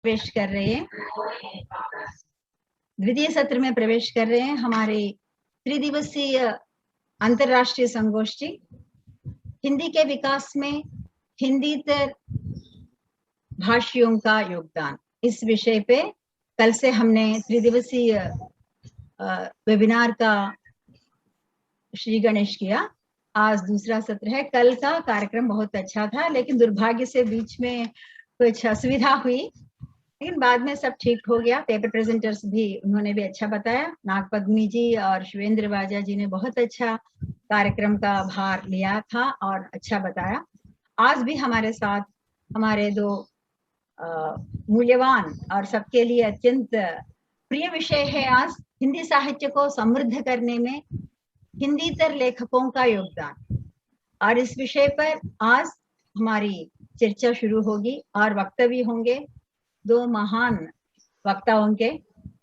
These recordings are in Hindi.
प्रवेश कर रहे हैं, द्वितीय सत्र में प्रवेश कर रहे हैं। हमारे त्रिदिवसीय अंतर्राष्ट्रीय संगोष्ठी हिंदी के विकास में हिंदीतर भाषियों का योगदान, इस विषय पे कल से हमने त्रिदिवसीय वेबिनार का श्री गणेश किया। आज दूसरा सत्र है। कल का कार्यक्रम बहुत अच्छा था, लेकिन दुर्भाग्य से बीच में कुछ असुविधा हुई, लेकिन बाद में सब ठीक हो गया। पेपर प्रेजेंटर्स भी, उन्होंने भी अच्छा बताया। नागपद्मी जी और शिवेंद्र वाजा जी ने बहुत अच्छा कार्यक्रम का भार लिया था और अच्छा बताया। आज भी हमारे साथ हमारे दो मूल्यवान और सबके लिए अत्यंत प्रिय विषय है आज हिंदी साहित्य को समृद्ध करने में हिंदीतर लेखकों का योगदान। और इस विषय पर आज हमारी चर्चा शुरू होगी और वक्तव्य होंगे दो महान वक्ताओं के।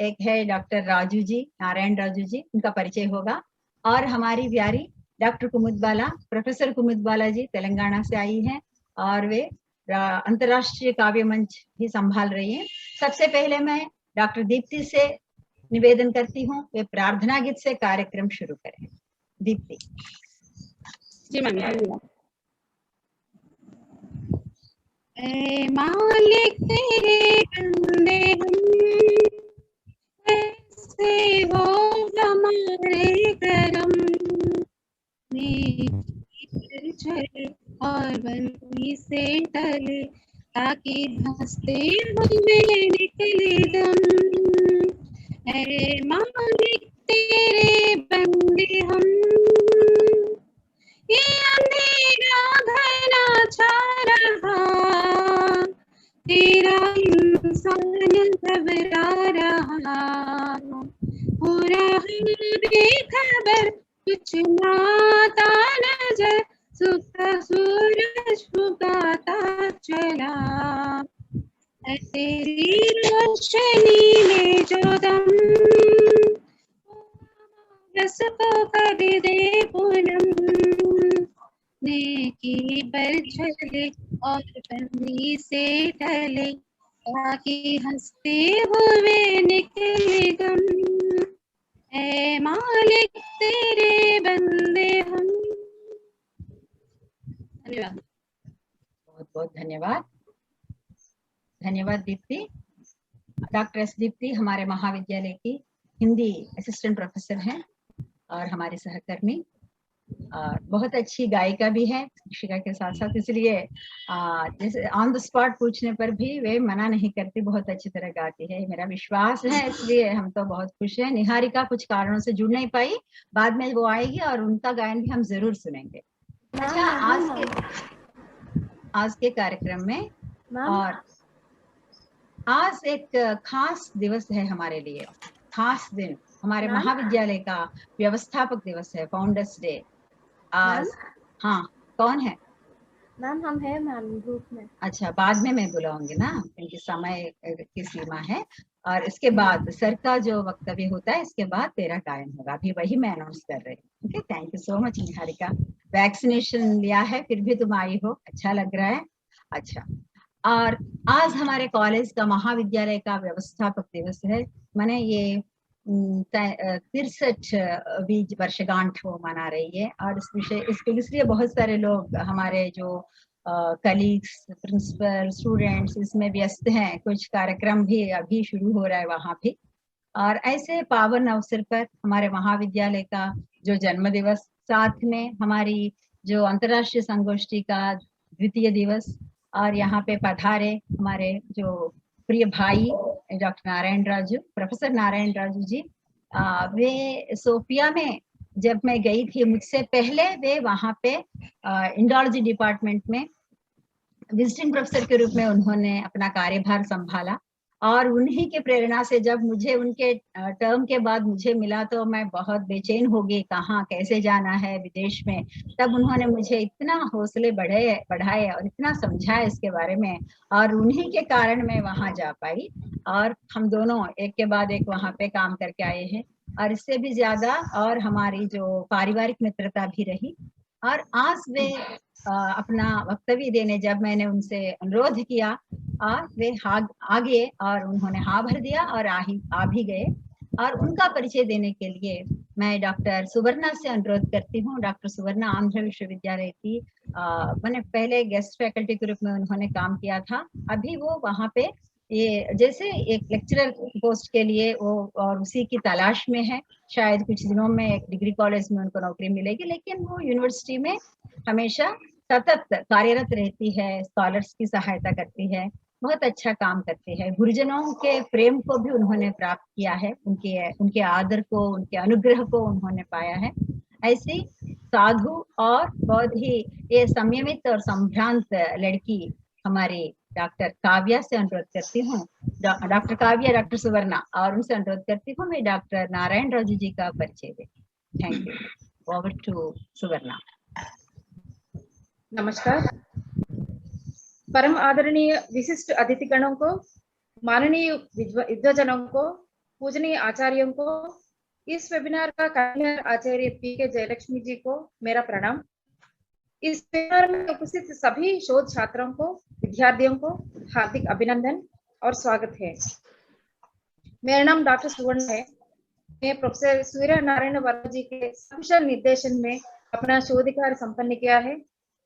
एक है डॉक्टर राजू जी, नारायण राजू जी, उनका परिचय होगा। और हमारी प्यारी डॉक्टर कुमुद बाला, प्रोफेसर कुमुद बाला जी तेलंगाना से आई हैं और वे अंतर्राष्ट्रीय काव्य मंच भी संभाल रही हैं। सबसे पहले मैं डॉक्टर दीप्ति से निवेदन करती हूँ वे प्रार्थना गीत से कार्यक्रम शुरू करें। दीप्ति जी मैम, धन्यवाद। ऐ मालिक तेरे बंदे हम, ऐसे हो हमारे करम, नेकी चले और बंदी से टले, ताकि हंसते हुए निकले दम। ऐ मालिक तेरे बंदे हम, ये अंधेरा घना छा रहा, तेरा इंसान घबरा रहा, हो रहा बेखबर कुछ नाता नजर, सुबह सूरज उगाता चला, तेरी रोशनी में जो दम, रस को कर दे पूनम, नेकी पर चले और बंदी से टले, ताकि हंसते हुए निकले गम। ऐ मालिक तेरे बंदे हम। धन्यवाद। बहुत बहुत धन्यवाद। धन्यवाद दीप्ति। डॉक्टर एस दीप्ति हमारे महाविद्यालय की हिंदी असिस्टेंट प्रोफेसर हैं और हमारे सहकर्मी, और बहुत अच्छी गायिका भी है शिक्षिका के साथ साथ। इसलिए जैसे ऑन द स्पॉट पूछने पर भी वे मना नहीं करती, बहुत अच्छी तरह गाती है, मेरा विश्वास है। इसलिए हम तो बहुत खुश हैं। निहारिका कुछ कारणों से जुड़ नहीं पाई, बाद में वो आएगी और उनका गायन भी हम जरूर सुनेंगे। अच्छा, आज के कार्यक्रम में, और आज एक खास दिवस है हमारे लिए, खास दिन, हमारे महाविद्यालय का व्यवस्थापक दिवस है, फाउंडर्स डे आज। हाँ, कौन है मैम? हम है मैम ग्रुप में। अच्छा, बाद में मैं बुलाऊंगी ना, क्योंकि समय की सीमा है। और इसके बाद सर का जो वक्तव्य होता है, इसके बाद तेरा गायन होगा, अभी वही मैं अनाउंस कर रही हूँ। Okay, thank you so much Niharika. Vaccination लिया है फिर भी तुम आई हो, अच्छा लग रहा है। अच्छा, और आज हमारे कॉलेज का, महाविद्यालय का व्यवस्थापक दिवस है। मैंने ये 63वीं वर्षगांठ वो मना रही है, और इस विषय इसलिए बहुत सारे लोग हमारे जो कलीग्स, प्रिंसिपल, स्टूडेंट्स इसमें व्यस्त हैं। कुछ कार्यक्रम भी अभी शुरू हो रहा है वहाँ भी। और ऐसे पावन अवसर पर हमारे महाविद्यालय का जो जन्म दिवस, साथ में हमारी जो अंतर्राष्ट्रीय संगोष्ठी का द्वितीय दिवस, और यहाँ पे पधारे हमारे जो प्रिय भाई डॉक्टर नारायण राजू, प्रोफेसर नारायण राजू जी। वे सोफिया में जब मैं गई थी, मुझसे पहले वे वहाँ पे इंडोलॉजी डिपार्टमेंट में विजिटिंग प्रोफेसर के रूप में उन्होंने अपना कार्यभार संभाला। और उन्हीं के प्रेरणा से जब मुझे उनके टर्म के बाद मुझे मिला, तो मैं बहुत बेचैन हो गई, कहाँ कैसे जाना है विदेश में। तब उन्होंने मुझे इतना हौसले बढ़ाए और इतना समझाया इसके बारे में, और उन्हीं के कारण मैं वहाँ जा पाई। और हम दोनों एक के बाद एक वहाँ पे काम करके आए हैं, और इससे भी ज्यादा और हमारी जो पारिवारिक मित्रता भी रही। और आज वे अपना वक्तव्य देने जब मैंने उनसे अनुरोध किया वे आगे और उन्होंने हाँ भर दिया और आ भी गए। और उनका परिचय देने के लिए मैं डॉक्टर सुवर्णा से अनुरोध करती हूँ। डॉक्टर सुवर्णा आंध्र विश्वविद्यालय की मैंने पहले गेस्ट फैकल्टी के रूप में उन्होंने काम किया था। अभी वो वहाँ पे ये जैसे एक लेक्चरर पोस्ट के लिए वो और उसी की तलाश में है। शायद कुछ दिनों में एक डिग्री कॉलेज में उनको नौकरी मिलेगी, लेकिन वो यूनिवर्सिटी में हमेशा सतत कार्यरत रहती है, स्कॉलर्स की सहायता करती है, बहुत अच्छा काम करती है। गुरुजनों के प्रेम को भी उन्होंने प्राप्त किया है, उनके आदर को, उनके अनुग्रह को उन्होंने पाया है। ऐसी साधु और बहुत ही ये संयमित और संभ्रांत लड़की हमारी डॉक्टर काव्या से अनुरोध करती हूँ। डॉक्टर काव्या, डॉक्टर सुवर्णा, और उनसे अनुरोध करती हूँ मैं डॉक्टर नारायण राजू जी का परिचय दे। Thank you. Over to Suvarna. नमस्कार। परम आदरणीय विशिष्ट अतिथिगणों को, माननीय विद्वजनों को, पूजनीय आचार्यों को, इस वेबिनार का कन्वीनर आचार्य पी.के. जयलक्ष्मी जी को मेरा प्रणाम। इस वेबिनार में उपस्थित सभी शोध छात्रों को, विद्यार्थियों को हार्दिक अभिनंदन और स्वागत है। मेरा नाम डॉक्टर सुवर्णा है। मैं प्रोफेसर सूर्य नारायण वर्मा जी के सकुशल निर्देशन में अपना शोध कार्य संपन्न किया है।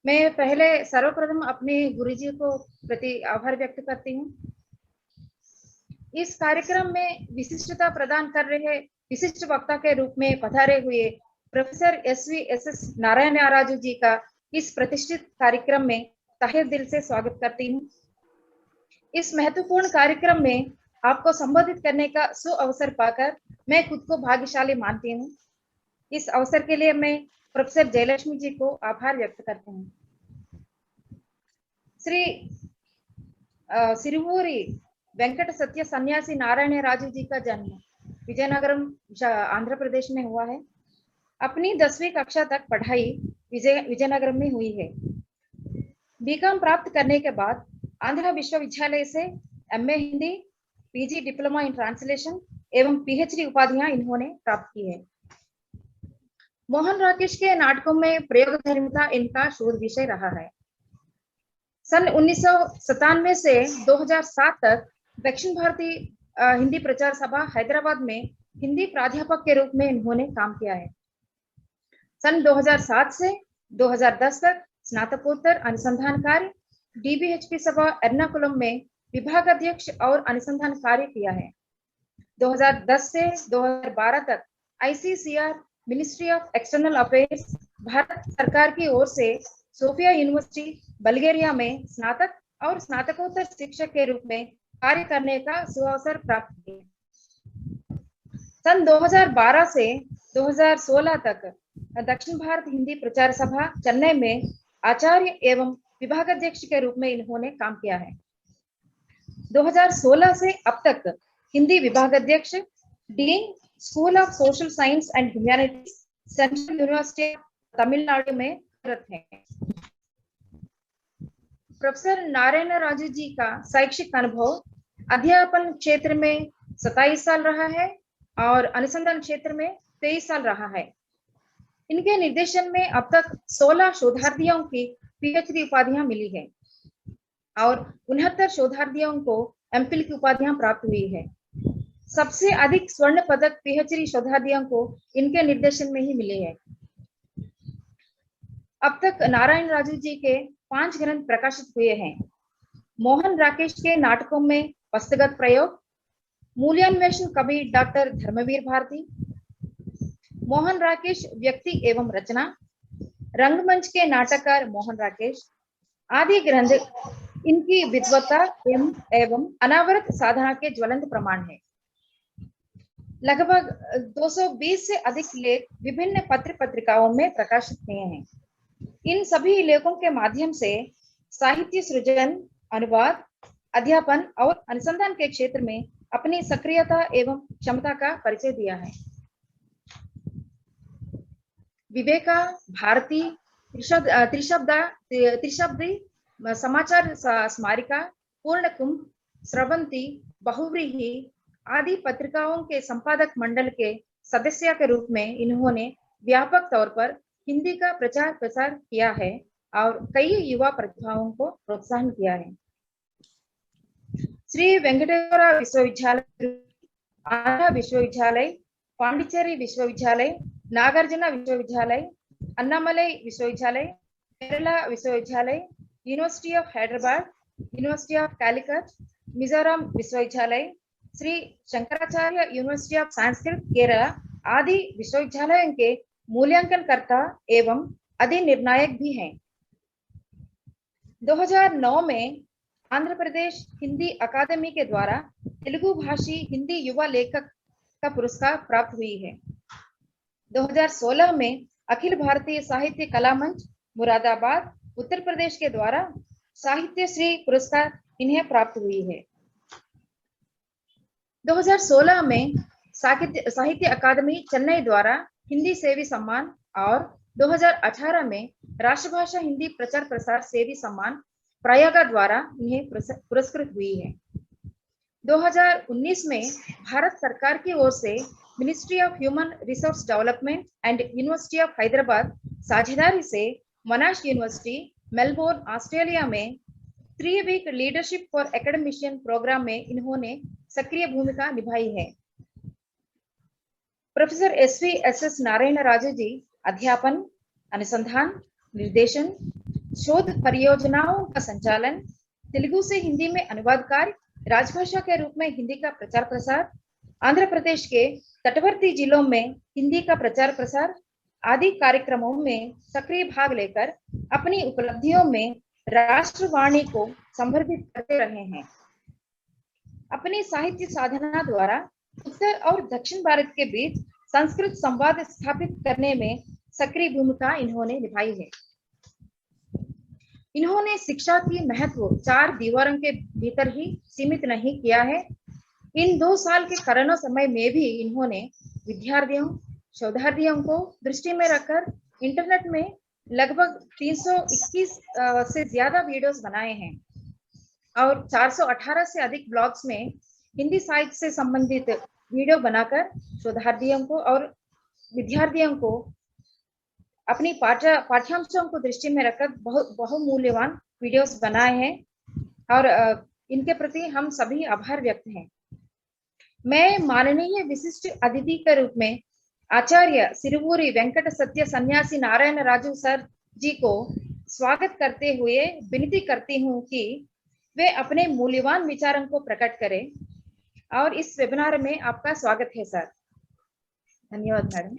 मैं पहले सर्वप्रथम अपने गुरुजी को प्रति आभार व्यक्त करती हूँ। इस कार्यक्रम में विशिष्टता प्रदान कर रहे विशिष्ट वक्ता के रूप में पधारे हुए प्रोफेसर SV नारायण राजू जी का इस प्रतिष्ठित कार्यक्रम में तहे दिल से स्वागत करती हूँ। इस महत्वपूर्ण कार्यक्रम में आपको संबोधित करने का सुअवसर पाकर मैं खुद को भाग्यशाली मानती हूँ। इस अवसर के लिए मैं प्रोफेसर जयलक्ष्मी जी को आभार व्यक्त करते हैं। श्री सिरुवूरी वेंकट सत्य सन्यासी नारायण राजू जी का जन्म विजयनगरम आंध्र प्रदेश में हुआ है। अपनी 10वीं कक्षा तक पढ़ाई विजयनगरम में हुई है। बीकॉम प्राप्त करने के बाद आंध्र विश्वविद्यालय से MA Hindi, PG diploma in translation एवं PhD उपाधियां इन्होंने प्राप्त की है। मोहन राकेश के नाटकों में प्रयोगधर्मिता इनका शोध विषय रहा है। सन 1997 से 2007 तक दक्षिण भारतीय हिंदी प्रचार सभा हैदराबाद में हिंदी प्राध्यापक के रूप में इन्होंने काम किया है। सन 2007 से 2010 तक स्नातकोत्तर अनुसंधान कार्य DBHP सभा एर्नाकुलम में विभागाध्यक्ष और अनुसंधान कार्य किया है। 2010 से 2012 तक ICCR ministry of external affairs Bharat सरकार की ओर से सोफिया यूनिवर्सिटी बल्गेरिया में स्नातक और स्नातकोत्तर शिक्षक के रूप में कार्य करने का सुअवसर प्राप्त किया। सन 2012 से 2016 तक दक्षिण भारत हिंदी प्रचार सभा चेन्नई में आचार्य एवं विभागाध्यक्ष के रूप में इन्होंने काम किया है। 2016 से अब तक हिंदी विभागाध्यक्ष, dean school of social science and humanities, central university Tamil Nadu में हैं। प्रोफेसर नारायण राजू जी का शैक्षिक अनुभव अध्यापन क्षेत्र में 27 साल रहा है और अनुसंधान क्षेत्र में 23 साल रहा है। इनके निर्देशन में अब तक 16 शोधार्थियों की PhD उपाधियां मिली है और 69 शोधार्थियों को MPhil की उपाधियां प्राप्त हुई है। सबसे अधिक स्वर्ण पदक PhD शोधार्थियों को इनके निर्देशन में ही मिले हैं। अब तक नारायण राजू जी के 5 ग्रंथ प्रकाशित हुए हैं। मोहन राकेश के नाटकों में वस्तुगत प्रयोग, मूल्यान्वेषण कवि डॉक्टर धर्मवीर भारती, मोहन राकेश व्यक्ति एवं रचना, रंगमंच के नाटककार मोहन राकेश आदि ग्रंथ इनकी विद्वता एवं अनावरत साधना के ज्वलंत प्रमाण है। लगभग 220 से अधिक लेख विभिन्न पत्र पत्रिकाओं में प्रकाशित हुए हैं। इन सभी लेखों के माध्यम से साहित्य सृजन, अनुवाद, अध्यापन और अनुसंधान के क्षेत्र में अपनी सक्रियता एवं क्षमता का परिचय दिया है। विवेका, भारती, त्रिशब्दी, समाचार स्मारिका, पूर्ण कुंभ, स्रवंती, बहुव्रीहि आदि पत्रिकाओं के संपादक मंडल के सदस्य के रूप में इन्होंने व्यापक तौर पर हिंदी का प्रचार प्रसार किया है और कई युवा प्रतिभाओं को प्रोत्साहन किया है। श्री वेंकटेश्वर विश्वविद्यालय, आंध्र विश्वविद्यालय, पांडिचेरी विश्वविद्यालय, नागार्जुन विश्वविद्यालय, अन्नामलई विश्वविद्यालय, केरला विश्वविद्यालय, university of Hyderabad, university of Calicut, Mizoram विश्वविद्यालय, श्री शंकराचार्य यूनिवर्सिटी ऑफ संस्कृत केरला आदि विश्वविद्यालयों के मूल्यांकनकर्ता एवं अधिनिर्णायक भी हैं। 2009 में आंध्र प्रदेश हिंदी अकादमी के द्वारा तेलुगु भाषी हिंदी युवा लेखक का पुरस्कार प्राप्त हुई है। 2016 में अखिल भारतीय साहित्य कला मंच मुरादाबाद उत्तर प्रदेश के द्वारा साहित्य श्री पुरस्कार इन्हें प्राप्त हुई है। 2016 में साहित्य अकादमी चेन्नई द्वारा हिंदी सेवी सम्मान और 2018 में राष्ट्रभाषा हिंदी प्रचार प्रसार सेवी सम्मान प्रयाग द्वारा इन्हें पुरस्कृत हुई है। 2019 में भारत सरकार की ओर से ministry of human resource development and university of Hyderabad साझेदारी से मोनाश यूनिवर्सिटी मेलबोर्न ऑस्ट्रेलिया में 3 week leadership for academician programme में इन्होंने सक्रिय भूमिका निभाई है। प्रोफेसर SV नारायण राजू जी अध्यापन, अनुसंधान, निर्देशन, शोध परियोजनाओं का संचालन, तेलुगु से हिंदी में अनुवाद कार्य, राजभाषा के रूप में हिंदी का प्रचार प्रसार, आंध्र प्रदेश के तटवर्ती जिलों में हिंदी का प्रचार प्रसार आदि कार्यक्रमों में सक्रिय भाग लेकर अपनी उपलब्धियों में राष्ट्रवाणी को संवर्धित करते रहे हैं। अपनी साहित्य साधना द्वारा उत्तर और दक्षिण भारत के बीच संस्कृत संवाद स्थापित करने में सक्रिय भूमिका इन्होंने निभाई है। इन्होंने शिक्षा की महत्व 4 दीवारों के भीतर ही सीमित नहीं किया है। इन 2 साल के कोरोना समय में भी इन्होंने विद्यार्थियों, शोधार्थियों को दृष्टि में रखकर इंटरनेट में लगभग 321 से ज्यादा वीडियोस बनाए हैं और 418 से अधिक ब्लॉग्स में हिंदी साहित्य से संबंधित वीडियो बनाकर शोधार्थियों को और विद्यार्थियों को अपनी पाठ्यांशों को दृष्टि में रखकर बहुमूल्यवान वीडियोस बनाए हैं और इनके प्रति हम सभी आभार व्यक्त हैं। मैं माननीय विशिष्ट अतिथि के रूप में आचार्य सिरुवूरी वेंकट सत्य सन्यासी नारायण राजू सर जी को स्वागत करते हुए विनती करती हूँ कि वे अपने मूल्यवान विचारों को प्रकट करें और इस वेबिनार में आपका स्वागत है सर। धन्यवाद मैडम।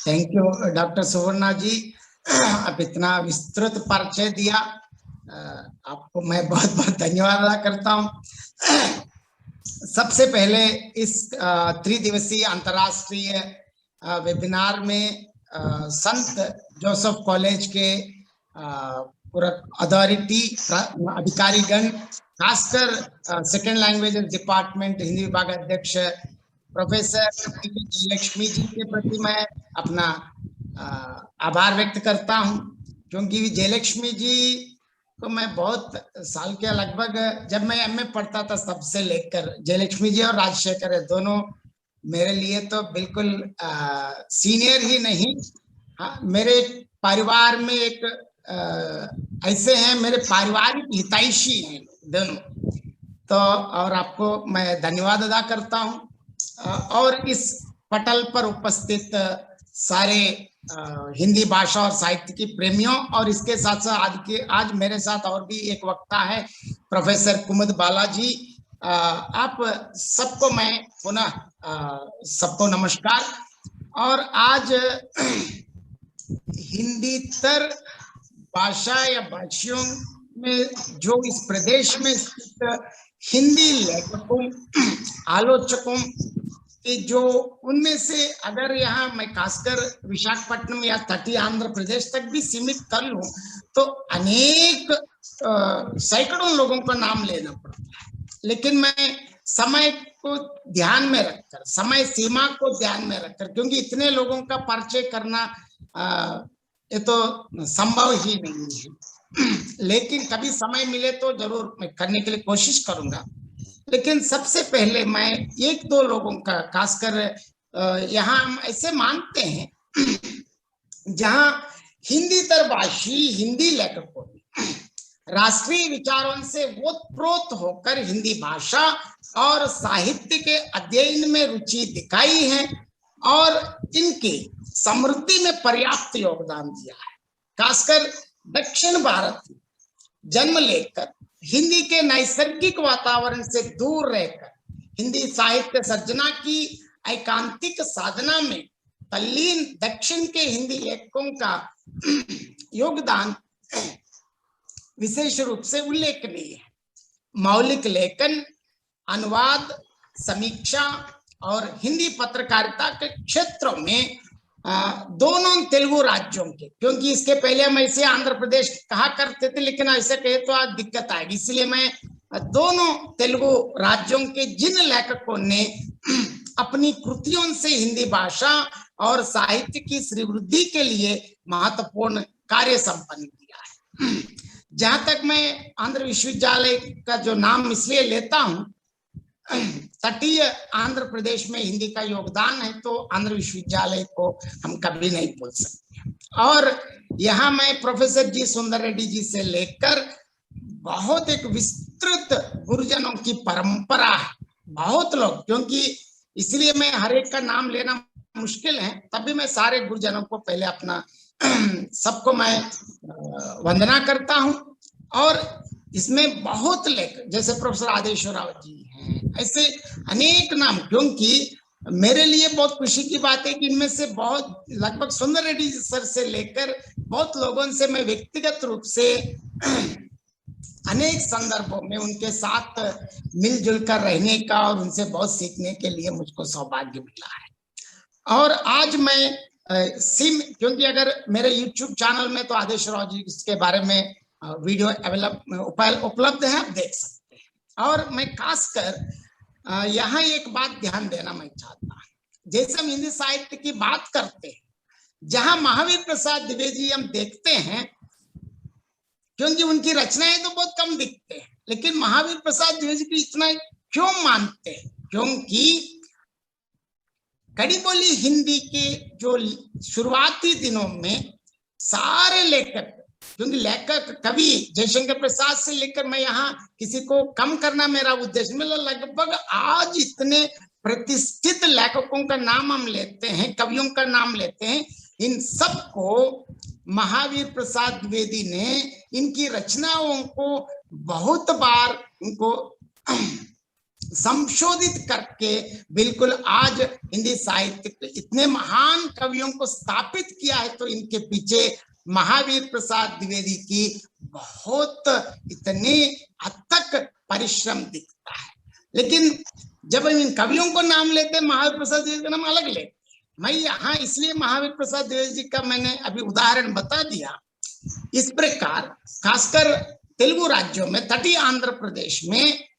थैंक यू डॉक्टर सुवर्णा जी, आप इतना विस्तृत परिचय दिया, आपको मैं बहुत बहुत धन्यवाद अदा करता हूँ। सबसे पहले इस 3 दिवसीय अंतर्राष्ट्रीय वेबिनार में संत जोसेफ कॉलेज के अथॉरिटी अधिकारीगण, खासकर सेकेंड लैंग्वेज डिपार्टमेंट हिंदी विभाग अध्यक्ष प्रोफेसर जयलक्ष्मी जी के प्रति मैं अपना आभार व्यक्त करता हूं, क्योंकि जयलक्ष्मी जी को मैं बहुत साल के लगभग जब मैं एमए पढ़ता था तब से लेकर जयलक्ष्मी जी और राजशेखर दोनों मेरे लिए तो बिल्कुल सीनियर ही नहीं, हाँ, मेरे परिवार में एक ऐसे हैं, मेरे पारिवारिक हितैषी हैं दोनों। तो और आपको मैं धन्यवाद अदा करता हूं और इस पटल पर उपस्थित सारे हिंदी भाषा और साहित्य की प्रेमियों और इसके साथ साथ आज मेरे साथ और भी एक वक्ता है प्रोफेसर कुमुद बालाजी। आप सबको मैं पुनः सबको नमस्कार। और आज हिंदीतर भाषा या भाषियों में जो इस प्रदेश में स्थित हिंदी लेखकों, आलोचकों कि जो उनमें से अगर यहाँ मैं खासकर विशाखापट्टनम या तटीय आंध्र प्रदेश तक भी सीमित कर लूं तो अनेक सैकड़ों लोगों का नाम लेना पड़ता है, लेकिन मैं समय को ध्यान में रखकर, समय सीमा को ध्यान में रखकर, क्योंकि इतने लोगों का परिचय करना ये तो संभव ही नहीं है, लेकिन कभी समय मिले तो जरूर मैं करने के लिए कोशिश करूंगा। लेकिन सबसे पहले मैं 1-2 लोगों का, खासकर यहाँ हम ऐसे मानते हैं जहाँ हिंदीतर भाषी हिंदी लेखकों ने राष्ट्रीय विचारों से ओतप्रोत होकर हिंदी भाषा और साहित्य के अध्ययन में रुचि दिखाई है और इनकी समृद्धि में पर्याप्त योगदान दिया है। खासकर दक्षिण भारत में जन्म लेकर हिंदी के नैसर्गिक वातावरण से दूर रहकर हिंदी साहित्य सर्जना की एकांतिक साधना में तल्लीन दक्षिण के हिंदी लेखकों का योगदान विशेष रूप से उल्लेखनीय है। मौलिक लेखन, अनुवाद, समीक्षा और हिंदी पत्रकारिता के क्षेत्रों में दोनों तेलुगु राज्यों के, क्योंकि इसके पहले हम ऐसे आंध्र प्रदेश कहा करते थे, लेकिन ऐसे कहे तो आज दिक्कत आएगी, इसलिए मैं दोनों तेलुगु राज्यों के जिन लेखकों ने अपनी कृतियों से हिंदी भाषा और साहित्य की श्रीवृद्धि के लिए महत्वपूर्ण कार्य संपन्न किया है। जहां तक मैं आंध्र विश्वविद्यालय का जो नाम इसलिए लेता हूं, तटीय आंध्र प्रदेश में हिंदी का योगदान है तो आंध्र विश्वविद्यालय को हम कभी नहीं भूल सकते। और यहाँ मैं प्रोफेसर जी सुंदर रेड्डी जी से लेकर बहुत एक विस्तृत गुरुजनों की परंपरा है, बहुत लोग, क्योंकि इसलिए मैं हर एक का नाम लेना मुश्किल है, तभी मैं सारे गुरुजनों को पहले अपना सबको मैं वंदना करता हूं। और इसमें बहुत लेखक जैसे प्रोफेसर आदेश्वर राव जी हैं, ऐसे अनेक नाम, क्योंकि मेरे लिए बहुत खुशी की बात है कि इनमें से बहुत लगभग सुंदर रेड्डी सर से लेकर बहुत लोगों से मैं व्यक्तिगत रूप से अनेक संदर्भों में उनके साथ मिलजुल कर रहने का और उनसे बहुत सीखने के लिए मुझको सौभाग्य मिला है। और आज मैं क्योंकि अगर मेरे YouTube चैनल में तो आदेश्वर राव जी के बारे में वीडियो उपलब्ध है, आप देख सकते हैं। और मैं खासकर यहाँ एक बात ध्यान देना मैं चाहता हूँ, जैसे हम हिंदी साहित्य की बात करते हैं, जहां महावीर प्रसाद द्विवेदी जी हम देखते हैं, क्योंकि उनकी रचनाएं तो बहुत कम दिखते हैं, लेकिन महावीर प्रसाद द्विवेदी को इतना क्यों मानते हैं? क्योंकि कड़ी बोली हिंदी के जो शुरुआती दिनों में सारे लेखक, क्योंकि लेखक कवि जयशंकर प्रसाद से लेकर, मैं यहाँ किसी को कम करना मेरा उद्देश्य, मतलब लगभग आज इतने प्रतिष्ठित लेखकों का नाम हम लेते हैं, कवियों का नाम लेते हैं, इन सबको महावीर प्रसाद द्विवेदी ने इनकी रचनाओं को बहुत बार उनको संशोधित करके बिल्कुल आज हिंदी साहित्य के इतने महान कवियों को स्थापित किया है। तो इनके पीछे महावीर प्रसाद द्विवेदी की बहुत इतने हद तक परिश्रम दिखता है। लेकिन जब हम इन कवियों को नाम लेते हैं, महावीर प्रसाद द्विवेदी का नाम अलग लेते हैं। मैं यहाँ इसलिए महावीर प्रसाद द्विवेदी जी का मैंने अभी उदाहरण बता दिया। इस प्रकार खासकर तेलुगु राज्यों में, तटीय आंध्र प्रदेश में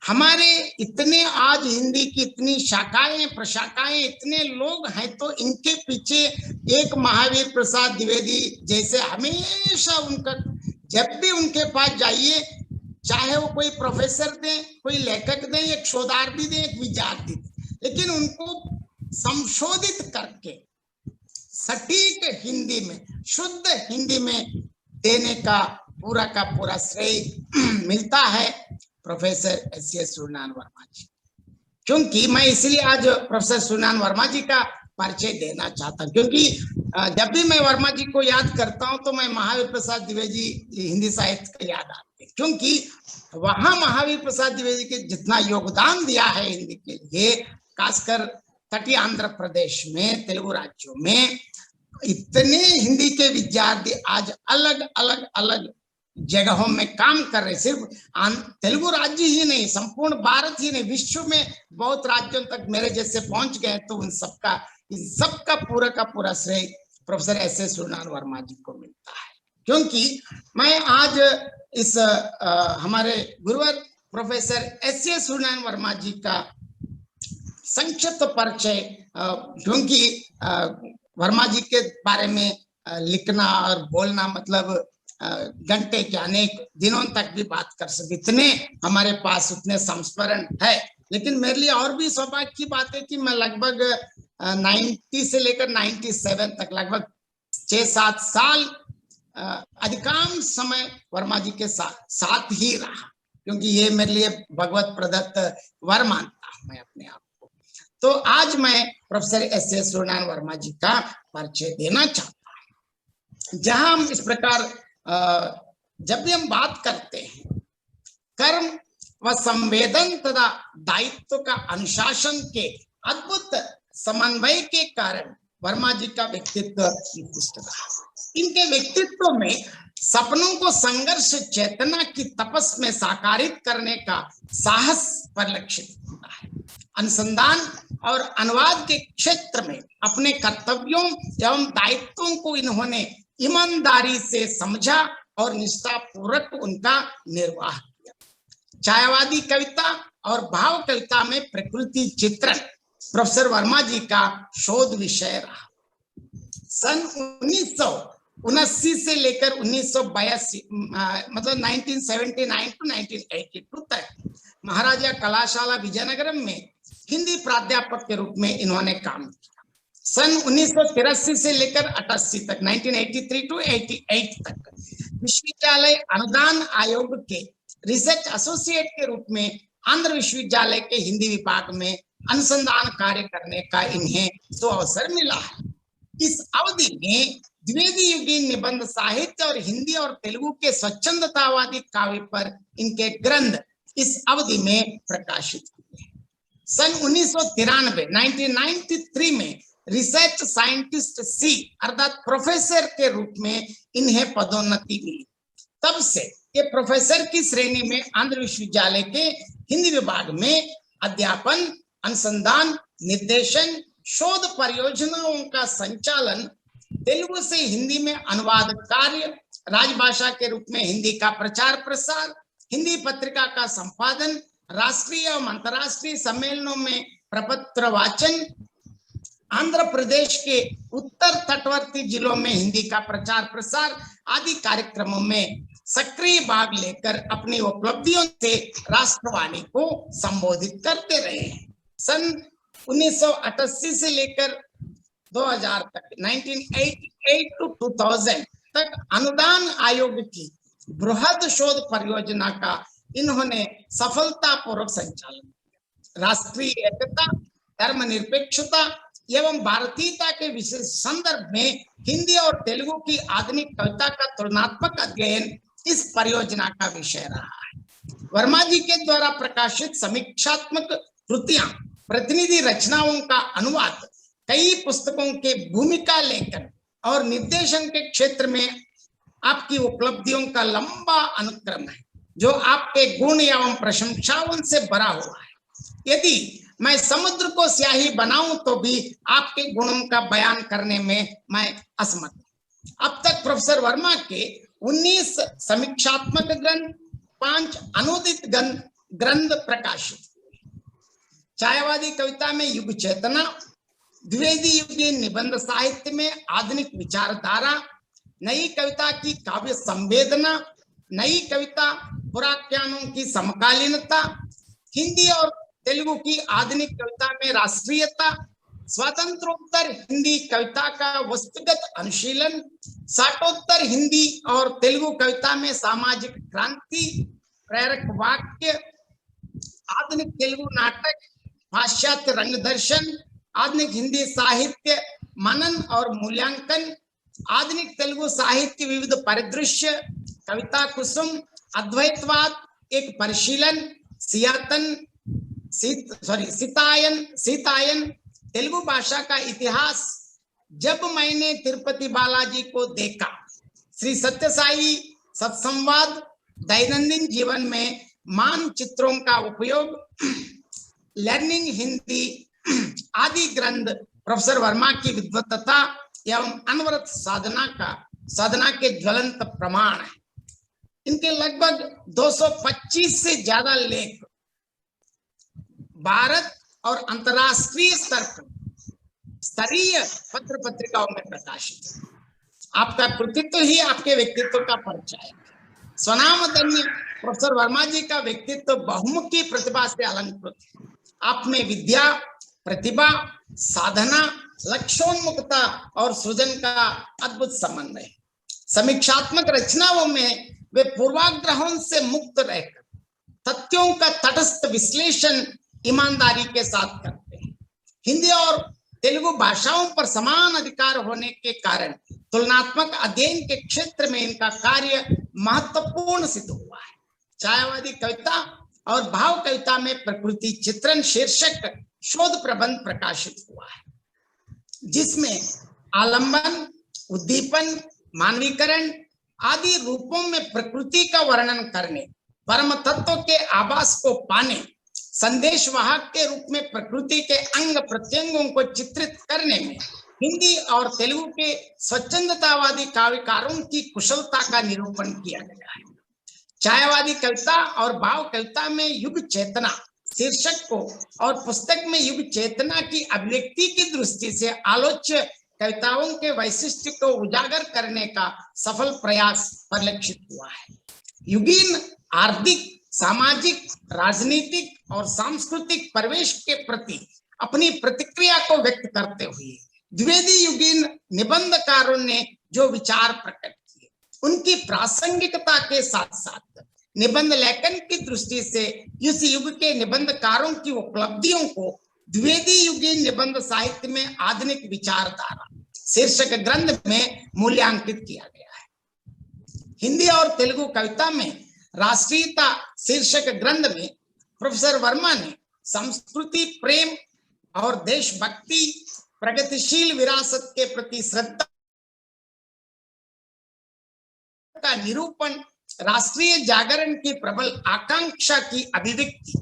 हमारे इतने आज हिंदी की इतनी शाखाएं प्रशाखाएं, इतने लोग हैं, तो इनके पीछे एक महावीर प्रसाद द्विवेदी जैसे हमेशा उनका, जब भी उनके पास जाइए, चाहे वो कोई प्रोफेसर दें, कोई लेखक दें, एक शोधार्थी दें, एक विद्यार्थी दें, लेकिन उनको संशोधित करके सटीक हिंदी में, शुद्ध हिंदी में देने का पूरा श्रेय मिलता है प्रोफेसर एस सूर्यनारायण वर्मा जी। क्योंकि मैं इसलिए आज प्रोफेसर सूर्यनारायण वर्मा जी का परिचय देना चाहता हूँ, क्योंकि जब भी मैं वर्मा जी को याद करता हूँ तो मैं महावीर प्रसाद द्विवेदी हिंदी साहित्य का याद आते हैं, क्योंकि वहां महावीर प्रसाद द्विवेदी के जितना योगदान दिया है हिंदी के लिए, खासकर तटीय आंध्र प्रदेश में, तेलुगु राज्यों में इतने हिंदी के विद्यार्थी आज अलग अलग जगहों में काम कर रहे। सिर्फ तेलुगु राज्य ही नहीं, संपूर्ण भारत ही नहीं, विश्व में बहुत राज्यों तक मेरे जैसे पहुंच गए। तो उन सबका पूरा श्रेय प्रोफेसर एस सूर्यनारायण वर्मा जी को मिलता है। क्योंकि मैं आज इस हमारे गुरुवर प्रोफेसर एस सूर्यनारायण वर्मा जी का संक्षिप्त परिचय, क्योंकि वर्मा जी के बारे में लिखना और बोलना मतलब घंटे के अनेक दिनों तक भी बात कर सकते, इतने हमारे पास उतने संस्मरण है। लेकिन मेरे लिए और भी सौभाग्य की बात है कि मैं लगभग 90 से लेकर 97 तक लगभग 6-7 साल अधिकांश समय वर्मा जी के साथ ही रहा, क्योंकि ये मेरे लिए भगवत प्रदत्त वर मानता हूं मैं अपने आप को। तो आज मैं प्रोफेसर एस.एस. सूर्यनारायण वर्मा जी का परिचय देना चाहता हूं। जहां हम इस प्रकार जब भी हम बात करते हैं कर्म व संवेदन तथा दायित्व का अनुशासन के अद्भुत समन्वय के कारण वर्मा जी का व्यक्तित्व विशिष्ट रहा। इनके व्यक्तित्व में सपनों को संघर्ष चेतना की तपस में साकारित करने का साहस परिलक्षित होता है। अनुसंधान और अनुवाद के क्षेत्र में अपने कर्तव्यों एवं दायित्वों को इन्होंने ईमानदारी से समझा और निष्ठापूर्वक उनका निर्वाह किया। छायावादी कविता और भाव कविता में प्रकृति चित्रण प्रोफेसर वर्मा जी का शोध विषय रहा। सन 1979 से लेकर 1982 मतलब 1979 to 1982 तक महाराजा कलाशाला विजयनगरम में हिंदी प्राध्यापक के रूप में इन्होंने काम किया। सन 1983 से लेकर 88 तक 1983 to 88 तक विश्वविद्यालय अनुदान आयोग के रिसर्च एसोसिएट के रूप में आंध्र विश्वविद्यालय के हिंदी विभाग में अनुसंधान कार्य करने का इन्हें तो अवसर मिला है। इस अवधि में द्विवेदी युगीन निबंध साहित्य और हिंदी और तेलुगु के स्वच्छंदतावादी काव्य पर इनके ग्रंथ इस अवधि में प्रकाशित हुए। सन 1993 में रिसर्च साइंटिस्ट सी अर्थात प्रोफेसर के रूप में इन्हें पदोन्नति मिली। तब से ये प्रोफेसर की श्रेणी में आंध्र विश्वविद्यालय के हिंदी विभाग में अध्यापन, अनुसंधान, निर्देशन, शोध परियोजनाओं का संचालन, तेलुगु से हिंदी में अनुवाद कार्य, राजभाषा के रूप में हिंदी का प्रचार प्रसार, हिंदी पत्रिका का संपादन, राष्ट्रीय एवं अंतर्राष्ट्रीय सम्मेलनों में प्रपत्र वाचन, आंध्र प्रदेश के उत्तर तटवर्ती जिलों में हिंदी का प्रचार प्रसार आदि कार्यक्रमों में सक्रिय भाग लेकर अपनी उपलब्धियों से राष्ट्रवाणी को संबोधित करते रहे हैं। सन 1988 से लेकर 2000 तक 1988 to 2000 तक अनुदान आयोग की बृहद शोध परियोजना का इन्होंने सफलतापूर्वक संचालन किया। राष्ट्रीय एकता, धर्मनिरपेक्षता एवं भारतीयता के विशेष संदर्भ में हिंदी और तेलुगु की आधुनिक कविता का तुलनात्मक अध्ययन इस परियोजना का विषय रहा है। वर्मा जी के द्वारा प्रकाशित समीक्षात्मक कृतियां, प्रतिनिधि रचनाओं का अनुवाद, कई पुस्तकों के भूमिका लेखन और निर्देशन के क्षेत्र में आपकी उपलब्धियों का लंबा अनुक्रम है, जो आपके गुण एवं प्रशंसाओं से भरा हुआ है। यदि मैं समुद्र को स्याही बनाऊं तो भी आपके गुणों का बयान करने में मैं असमर्थ हूं। अब तक प्रोफेसर वर्मा के 19 समीक्षात्मक ग्रंथ, 5 अनुदित ग्रंथ प्रकाशित हुए। छायावादी कविता में युग चेतना, द्विवेदी युगीन निबंध साहित्य में आधुनिक विचारधारा, नई कविता की काव्य संवेदना, नई कविता पुराख्यानों की समकालीनता, हिंदी और तेलुगु की आधुनिक कविता में राष्ट्रीयता, स्वातंत्रोत्तर हिंदी कविता का वस्तुगत अनुशीलन, साठोत्तर हिंदी और तेलुगु कविता में सामाजिक क्रांति, प्रेरक वाक्य, आधुनिक तेलुगु नाटक, पाश्चात्य रंग दर्शन, आधुनिक हिंदी साहित्य मनन और मूल्यांकन, आधुनिक तेलुगु साहित्य विविध परिदृश्य, कविता कुसुम, अद्वैतवाद एक परिशीलन, सीतायन, तेलुगु भाषा का इतिहास, जब मैंने तिरुपति बालाजी को देखा, श्री सत्य साई सत्संवाद, दैनंदिन जीवन में मानचित्रों का उपयोग, लर्निंग हिंदी आदि ग्रंथ प्रोफेसर वर्मा की विद्वत्ता एवं अनवरत साधना के ज्वलंत प्रमाण है। इनके लगभग 225 से ज्यादा लेख भारत और अंतरराष्ट्रीय स्तर पर स्तरीय पत्र पत्रिकाओं में प्रकाशित है। आपका कृतित्व ही आपके व्यक्तित्व का परिचय है। स्वनामधन्य प्रोफेसर वर्मा जी का व्यक्तित्व बहुमुखी प्रतिभा से अलंकृत है। आप में विद्या, प्रतिभा, साधना लक्ष्योन्मुखता और सृजन का अद्भुत समन्वय। समीक्षात्मक रचनाओं में वे पूर्वाग्रहों से मुक्त रहकर तथ्यों का तटस्थ विश्लेषण ईमानदारी के साथ करते हैं। हिंदी और तेलुगु भाषाओं पर समान अधिकार होने के कारण तुलनात्मक अध्ययन के क्षेत्र में इनका कार्य महत्वपूर्ण सिद्ध हुआ है। छायावादी कविता और भाव कविता में प्रकृति चित्रण शीर्षक शोध प्रबंध प्रकाशित हुआ है, जिसमें आलंबन, उद्दीपन, मानवीकरण आदि रूपों में प्रकृति का वर्णन करने, परम तत्व के आभास को पाने, संदेश वाहक के रूप में प्रकृति के अंग प्रत्यंगों को चित्रित करने में हिंदी और तेलुगु के स्वच्छंदतावादी काव्यकारों की कुशलता का निरूपण किया गया है। छायावादी कविता और भाव कविता में युग चेतना शीर्षक को और पुस्तक में युग चेतना की अभिव्यक्ति की दृष्टि से आलोच्य कविताओं के वैशिष्ट्य को उजागर करने का सफल प्रयास परिलक्षित हुआ है। युगीन आर्थिक, सामाजिक, राजनीतिक और सांस्कृतिक परिवेश के प्रति अपनी प्रतिक्रिया को व्यक्त करते हुए द्विवेदी युगीन निबंधकारों ने जो विचार प्रकट किए, उनकी प्रासंगिकता के साथ साथ निबंध लेखन की दृष्टि से इस युग के निबंधकारों की उपलब्धियों को द्विवेदी युगीन निबंध साहित्य में आधुनिक विचारधारा शीर्षक ग्रंथ में मूल्यांकित किया गया है। हिंदी और तेलुगु कविता में राष्ट्रीयता शीर्षक ग्रंथ में प्रोफेसर वर्मा ने संस्कृति, प्रेम और देशभक्ति, प्रगतिशील विरासत के प्रति श्रद्धा का निरूपण, राष्ट्रीय जागरण की प्रबल आकांक्षा की अभिव्यक्ति,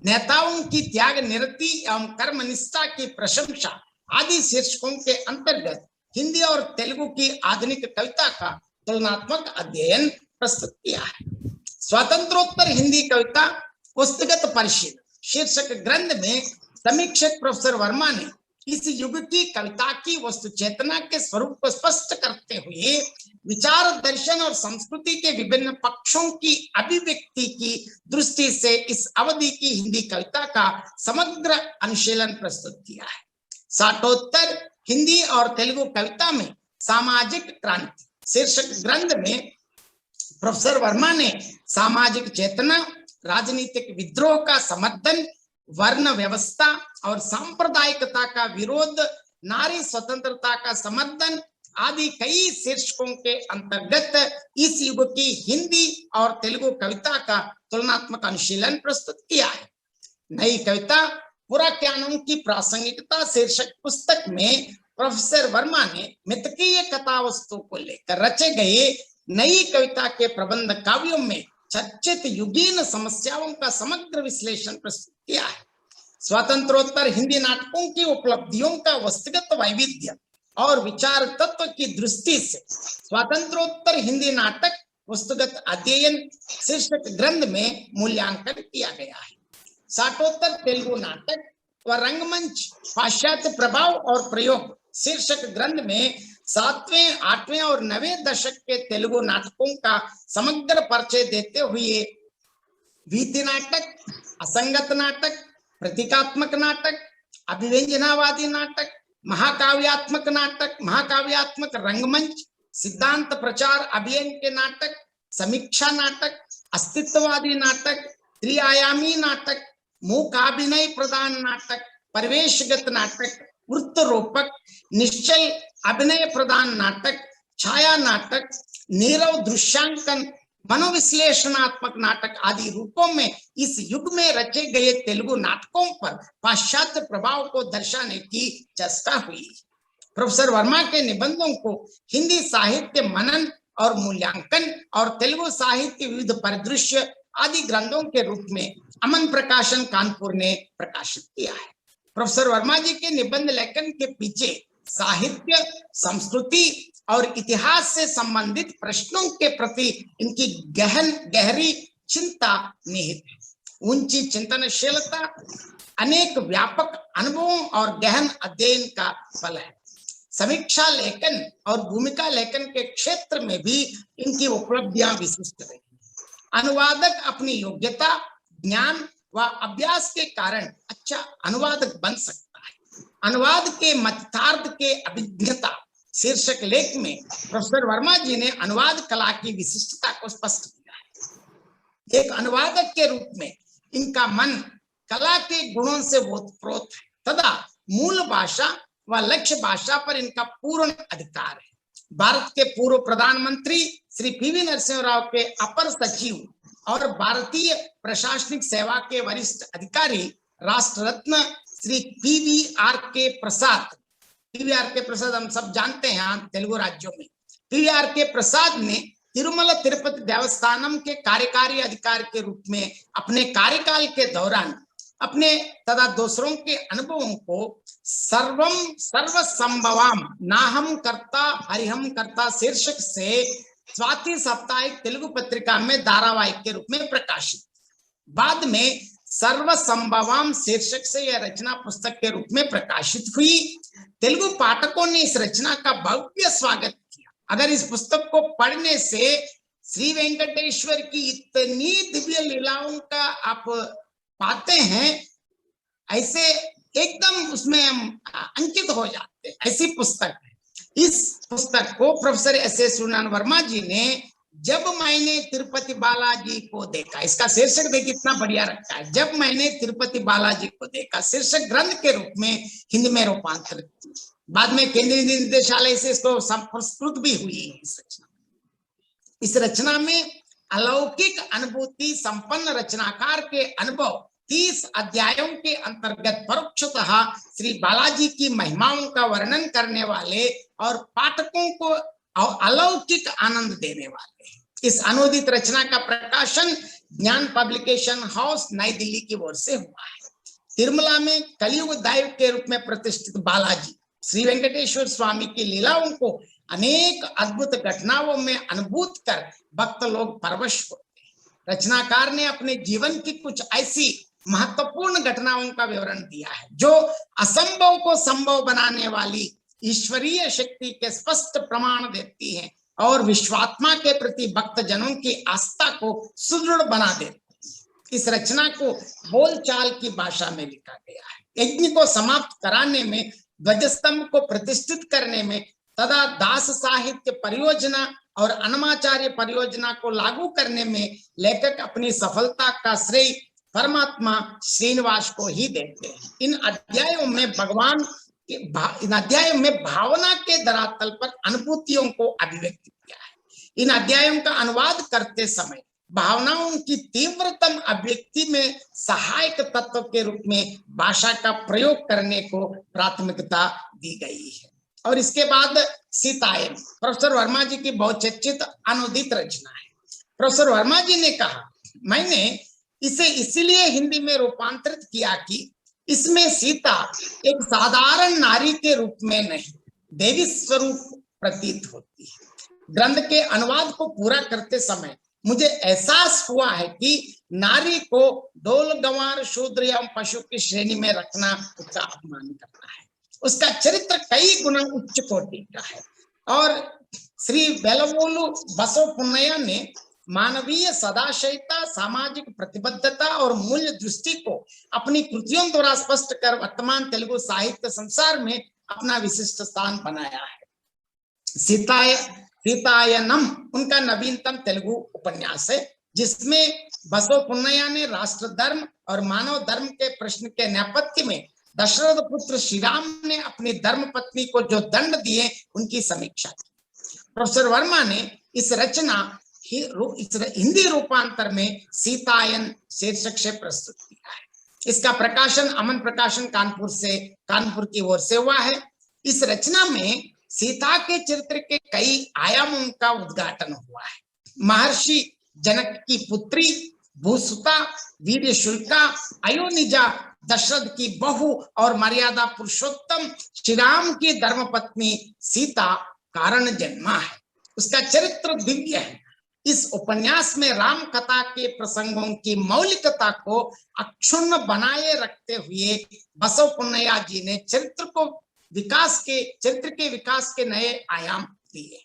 नेताओं की त्याग निरति एवं कर्मनिष्ठा की प्रशंसा आदि शीर्षकों के अंतर्गत हिंदी और तेलुगु की आधुनिक कविता का तुलनात्मक अध्ययन प्रस्तुत किया है। स्वातंत्रोत्तर हिंदी कविता पुस्तगत परिशीलन शीर्षक ग्रंथ में समीक्षक प्रोफेसर वर्मा ने इस युग की कविता की वस्तु चेतना के स्वरूप को स्पष्ट करते हुए विचार, दर्शन और संस्कृति के विभिन्न पक्षों की अभिव्यक्ति की दृष्टि से इस अवधि की हिंदी कविता का समग्र अनुशीलन प्रस्तुत किया है। साठोत्तर हिंदी और तेलुगु कविता में सामाजिक क्रांति शीर्षक ग्रंथ में प्रोफेसर वर्मा ने सामाजिक चेतना, राजनीतिक विद्रोह का समर्थन, वर्ण व्यवस्था और सांप्रदायिकता का विरोध, नारी स्वतंत्रता का समर्थन आदि कई शीर्षकों के अंतर्गत इस युग की हिंदी और तेलुगु कविता का तुलनात्मक अनुशीलन प्रस्तुत किया है। नई कविता पुराख्यानों की प्रासंगिकता शीर्षक पुस्तक में प्रोफेसर वर्मा ने मितकीय कथा वस्तु को लेकर रचे गए नई कविता के प्रबंध काव्यों में चर्चित युगीन समस्याओं का समग्र विश्लेषण प्रस्तुत किया है। स्वातंत्रोत्तर हिंदी नाटकों की उपलब्धियों का वस्तुगत वैविध्य और विचार तत्व की दृष्टि से स्वातंत्रोत्तर हिंदी नाटक वस्तुगत अध्ययन शीर्षक ग्रंथ में मूल्यांकन किया गया है। साठोत्तर तेलुगु नाटक व रंगमंच पाश्चात्य प्रभाव और प्रयोग शीर्षक ग्रंथ में 7वें, 8वें और 9वें दशक के तेलुगु नाटकों का समग्र परिचय देते हुए वीति नाटक, असंगत नाटक, प्रतीकात्मक नाटक, अभिव्यंजनावादी नाटक, महाकाव्यात्मक नाटक, महाकाव्यात्मक रंगमंच, सिद्धांत प्रचार अभियान के नाटक, समीक्षा नाटक, अस्तित्ववादी नाटक, त्रिआयामी नाटक, मूकाभिनय प्रधान नाटक, परिवेशगत नाटक, वृत्तरूपक, निश्चल अभिनय प्रधान नाटक, छाया नाटक, नीरव दृश्यांकन, मनोविश्लेषणात्मक नाटक आदि रूपों में इस युग में रचे गए तेलुगु नाटकों पर पाश्चात्य प्रभाव को दर्शाने की चेष्टा हुई। प्रोफेसर वर्मा के निबंधों को हिंदी साहित्य मनन और मूल्यांकन और तेलुगु साहित्य विविध परिदृश्य आदि ग्रंथों के रूप में अमन प्रकाशन कानपुर ने प्रकाशित किया है। प्रोफेसर वर्मा जी के निबंध लेखन के पीछे साहित्य, संस्कृति और इतिहास से संबंधित प्रश्नों के प्रति इनकी गहरी चिंता निहित है। ऊंची चिंतनशीलता अनेक व्यापक अनुभवों और गहन अध्ययन का फल है। समीक्षा लेखन और भूमिका लेखन के क्षेत्र में भी इनकी उपलब्धियां विशिष्ट रही। अनुवादक अपनी योग्यता, ज्ञान व अभ्यास के कारण अच्छा अनुवादक बन सकता है। अनुवाद के मध्यार्थ के अभिज्ञता शीर्षक लेख में प्रोफेसर वर्मा जी ने अनुवाद कला की विशिष्टता को स्पष्ट किया है। एक अनुवादक के रूप में इनका मन कला के गुणों से ओतप्रोत है तथा मूल भाषा व लक्ष्य भाषा पर इनका पूर्ण अधिकार है। भारत के पूर्व प्रधानमंत्री श्री पीवी नरसिंह राव के अपर सचिव और भारतीय प्रशासनिक सेवा के वरिष्ठ अधिकारी राष्ट्र रत्न श्री पीवीआर के प्रसाद हम सब जानते हैं यहाँ तेलुगु राज्यों में, पीवीआर के प्रसाद ने तिरुमला तिरुपति देवस्थानम के कार्यकारी अधिकारी के रूप में अपने कार्यकाल के दौरान अपने तथा दूसरों के अनुभवों को सर्व संभवाम नाहम करता हरिहम करता शीर्षक से स्वाति साप्ताहिक तेलुगु पत्रिका में धारावाहिक के रूप में प्रकाशित, बाद में सर्व संभवाम शीर्षक से यह रचना पुस्तक के रूप में प्रकाशित हुई। तेलुगु पाठकों ने इस रचना का भव्य स्वागत किया। अगर इस पुस्तक को पढ़ने से श्री वेंकटेश्वर की इतनी दिव्य लीलाओं का आप पाते हैं, ऐसे एकदम उसमें हम अंकित हो जाते हैं, ऐसी पुस्तक है। इस पुस्तक को प्रोफेसर एस.एस. सूर्यनारायण वर्मा जी ने जब मैंने तिरुपति बालाजी को देखा, इसका शीर्षक देखिए कितना बढ़िया रखा है, जब मैंने तिरुपति बालाजी को देखा, शीर्षक ग्रंथ के रूप में हिंदी में रूपांतरित की। बाद में केंद्रीय निदेशालय से इसको संस्कृत भी हुई है। इस रचना में अलौकिक अनुभूति संपन्न रचनाकार के अनुभव 30 अध्यायों के अंतर्गत परोक्षतः श्री बालाजी की महिमाओं का वर्णन करने वाले और पाठकों को अलौकिक आनंद देने वाले हैं। इस अनुदित रचना का प्रकाशन ज्ञान पब्लिकेशन हाउस नई दिल्ली की ओर से हुआ है। तिरुमला में कलियुग दैव के रूप में प्रतिष्ठित बालाजी श्री वेंकटेश्वर स्वामी की लीलाओं को अनेक अद्भुत घटनाओं में अनुभूत कर भक्त लोग परवश होते हैं। रचनाकार ने अपने जीवन की कुछ ऐसी महत्वपूर्ण घटनाओं का विवरण दिया है जो असंभव को संभव बनाने वाली ईश्वरीय शक्ति के स्पष्ट प्रमाण देती है और विश्वात्मा के प्रति भक्त जनों की आस्था को सुदृढ़ बना देती है। इस रचना को बोलचाल की भाषा में लिखा गया है। यज्ञ को समाप्त कराने में, ध्वजस्तंभ को प्रतिष्ठित करने में तथा दास साहित्य परियोजना और अन्नमाचार्य परियोजना को लागू करने में लेखक अपनी सफलता का श्रेय परमात्मा श्रीनिवास को ही देते हैं। इन अध्यायों में भावना के धरातल पर अनुभूतियों को अभिव्यक्त किया है। इन अध्यायों का अनुवाद करते समय भावनाओं की तीव्रतम अभिव्यक्ति में सहायक तत्व के रूप में भाषा का प्रयोग करने को प्राथमिकता दी गई है। और इसके बाद सीतायन प्रोफेसर वर्मा जी की बहुचर्चित अनुदित रचना है। प्रोफेसर वर्मा जी ने कहा, मैंने इसे इसलिए हिंदी में रूपांतरित किया कि इसमें सीता एक साधारण नारी के रूप में नहीं, देवी स्वरूप प्रतीत होती है। ग्रंथ के अनुवाद को पूरा करते समय मुझे एहसास हुआ है कि नारी को डोल गंवार शूद्र एवं पशु की श्रेणी में रखना उसका अपमान करना है। उसका चरित्र कई गुना उच्च कोटि का है। और श्री वेलवोलु बसव पुन्नया ने मानवीय सदाशयता, सामाजिक प्रतिबद्धता और मूल्य दृष्टि को अपनी कृतियों द्वारा स्पष्ट कर वर्तमान तेलुगु साहित्य संसार में अपना विशिष्ट स्थान बनाया है। सीतायनम उनका नवीनतम तेलुगु उपन्यास है, जिसमें बसव पुन्नया ने राष्ट्र धर्म और मानव धर्म के प्रश्न के नेपथ्य में दशरथ पुत्र श्री राम ने अपनी धर्म पत्नी को जो दंड दिए उनकी समीक्षा की। प्रोफेसर वर्मा ने इस रचना हिंदी रूपांतर में सीतायन शीर्षक से प्रस्तुत किया है। इसका प्रकाशन अमन प्रकाशन कानपुर की ओर से हुआ है। इस रचना में सीता के चरित्र के कई आयामों का उद्घाटन हुआ है। महर्षि जनक की पुत्री भूसुता, वीर्यशुल्का, अयोनिजा, दशरथ की बहू और मर्यादा पुरुषोत्तम श्री राम की धर्मपत्नी सीता कारण जन्मा है। उसका चरित्र दिव्य है। इस उपन्यास में राम कथा के प्रसंगों की मौलिकता को अक्षुण्ण बनाए रखते हुए बसव पुन्नया जी ने चरित्र के विकास के नए आयाम दिए।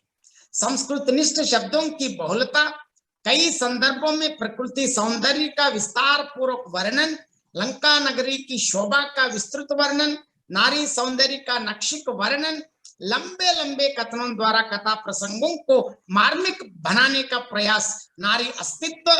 संस्कृत निष्ठ शब्दों की बहुलता, कई संदर्भों में प्रकृति सौंदर्य का विस्तार पूर्वक वर्णन, लंका नगरी की शोभा का विस्तृत वर्णन, नारी सौंदर्य का नक्षिक वर्णन, लंबे लंबे कथनों द्वारा कथा प्रसंगों को मार्मिक बनाने का प्रयास, नारी अस्तित्व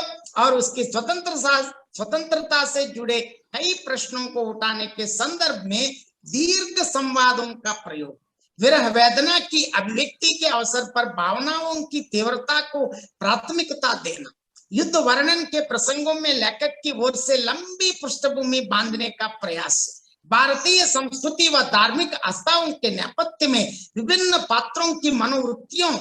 और उसकी स्वतंत्रता से जुड़े कई प्रश्नों को उठाने के संदर्भ में दीर्घ संवादों का प्रयोग, विरह वेदना की अभिव्यक्ति के अवसर पर भावनाओं की तीव्रता को प्राथमिकता देना, युद्ध वर्णन के प्रसंगों में लेखक की ओर से लंबी पृष्ठभूमि बांधने का प्रयास, भारतीय संस्कृति व धार्मिक आस्थाओं के नेपथ्य में विभिन्न पात्रों की मनोवृत्तियों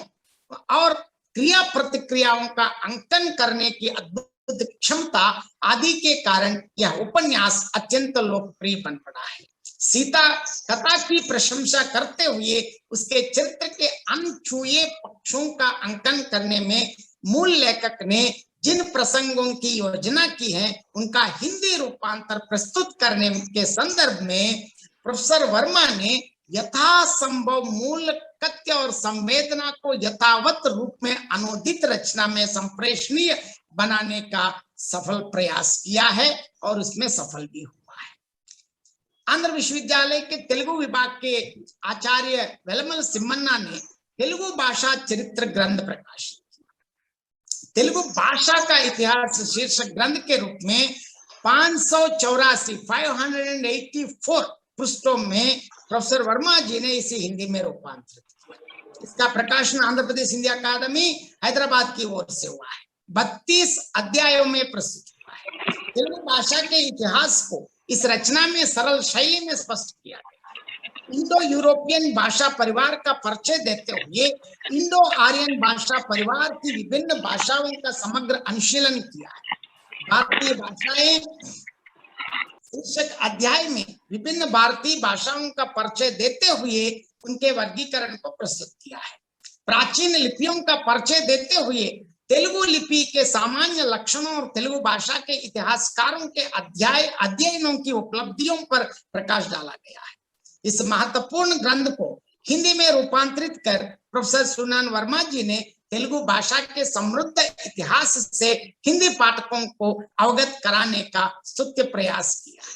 और क्रिया प्रतिक्रियाओं का अंकन करने की अद्भुत क्षमता आदि के कारण यह उपन्यास अत्यंत लोकप्रिय बन पड़ा है। सीता कथा की प्रशंसा करते हुए उसके चरित्र के अनछुए पक्षों का अंकन करने में मूल लेखक ने जिन प्रसंगों की योजना की है उनका हिंदी रूपांतर प्रस्तुत करने के संदर्भ में प्रोफेसर वर्मा ने यथासंभव मूल कथ्य और संवेदना को यथावत रूप में अनुदित रचना में संप्रेषणीय बनाने का सफल प्रयास किया है और उसमें सफल भी हुआ है। आंध्र विश्वविद्यालय के तेलुगु विभाग के आचार्य वेलमल सिम्मन्ना ने तेलुगु भाषा चरित्र ग्रंथ प्रकाशित किया। तेलुगु भाषा का इतिहास शीर्षक ग्रंथ के रूप में 584 पृष्ठों में प्रोफेसर वर्मा जी ने इसे हिंदी में रूपांतरित किया। इसका प्रकाशन आंध्र प्रदेश हिंदी अकादमी हैदराबाद की ओर से हुआ है। 32 अध्यायों में प्रस्तुत हुआ है। तेलुगु भाषा के इतिहास को इस रचना में सरल शैली में स्पष्ट किया गया। इंडो यूरोपियन भाषा परिवार का परिचय देते हुए इंडो आर्यन भाषा परिवार की विभिन्न भाषाओं का समग्र अनुशीलन किया है। भारतीय भाषाएं शीर्षक अध्याय में विभिन्न भारतीय भाषाओं का परिचय देते हुए उनके वर्गीकरण को प्रस्तुत किया है। प्राचीन लिपियों का परिचय देते हुए तेलुगु लिपि के सामान्य लक्षणों और तेलुगु भाषा के इतिहासकारों के अध्ययनों की उपलब्धियों पर प्रकाश डाला गया है। इस महत्वपूर्ण ग्रंथ को हिंदी में रूपांतरित कर प्रोफेसर सुनन वर्मा जी ने तेलुगु भाषा के समृद्ध इतिहास से हिंदी पाठकों को अवगत कराने का स्तुत्य प्रयास किया है।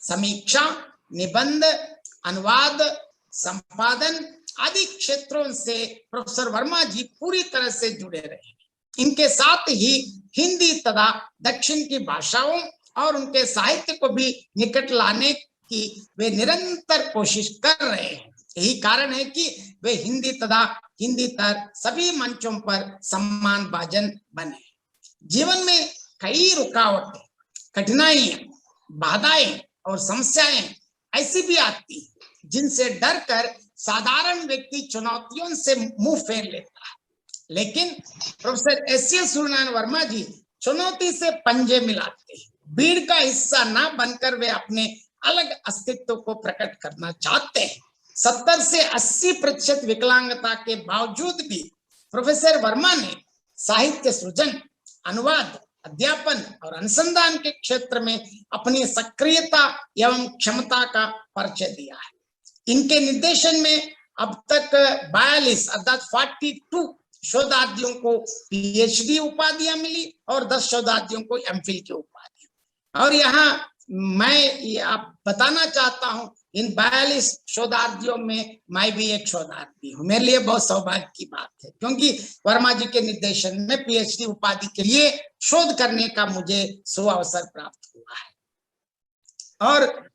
समीक्षा, निबंध, अनुवाद, संपादन आदि क्षेत्रों से प्रोफेसर वर्मा जी पूरी तरह से जुड़े रहे। इनके साथ ही हिंदी तथा दक्षिण की भाषाओं और उनके साहित्य को भी निकट लाने की वे निरंतर कोशिश कर रहे हैं। यही कारण है कि वे हिंदी तथा हिंदीतर सभी मंचों पर सम्मान भाजन बने। जीवन में कई रुकावटें, कठिनाइयां, बाधाएं और समस्याएं ऐसी भी आती हैं जिनसे डरकर साधारण व्यक्ति चुनौतियों से मुंह फेर लेता है। लेकिन प्रोफेसर एस सूर्यनारायण वर्मा जी चुनौती से पंजे मिलाते हैं। भीड़ का हिस्सा ना बनकर वे अपने अलग अस्तित्व को प्रकट करना चाहते हैं। 70 से 80% विकलांगता के बावजूद भी प्रोफेसर वर्मा ने साहित्य सृजन, अनुवाद, अध्यापन और अनुसंधान के क्षेत्र में अपनी सक्रियता एवं क्षमता का परिचय दिया है। इनके निर्देशन में अब तक 42 अर्थात 42 शोधार्थियों को पीएचडी उपाधियां मिली और 10 शोधार्थियों को एमफिल की उपाधियां। और यहाँ मैं आप बताना चाहता हूँ, इन 42 शोधार्थियों में मैं भी एक शोधार्थी हूँ। मेरे लिए बहुत सौभाग्य की बात है, क्योंकि वर्मा जी के निर्देशन में पीएचडी उपाधि के लिए शोध करने का मुझे सुअवसर प्राप्त हुआ है। और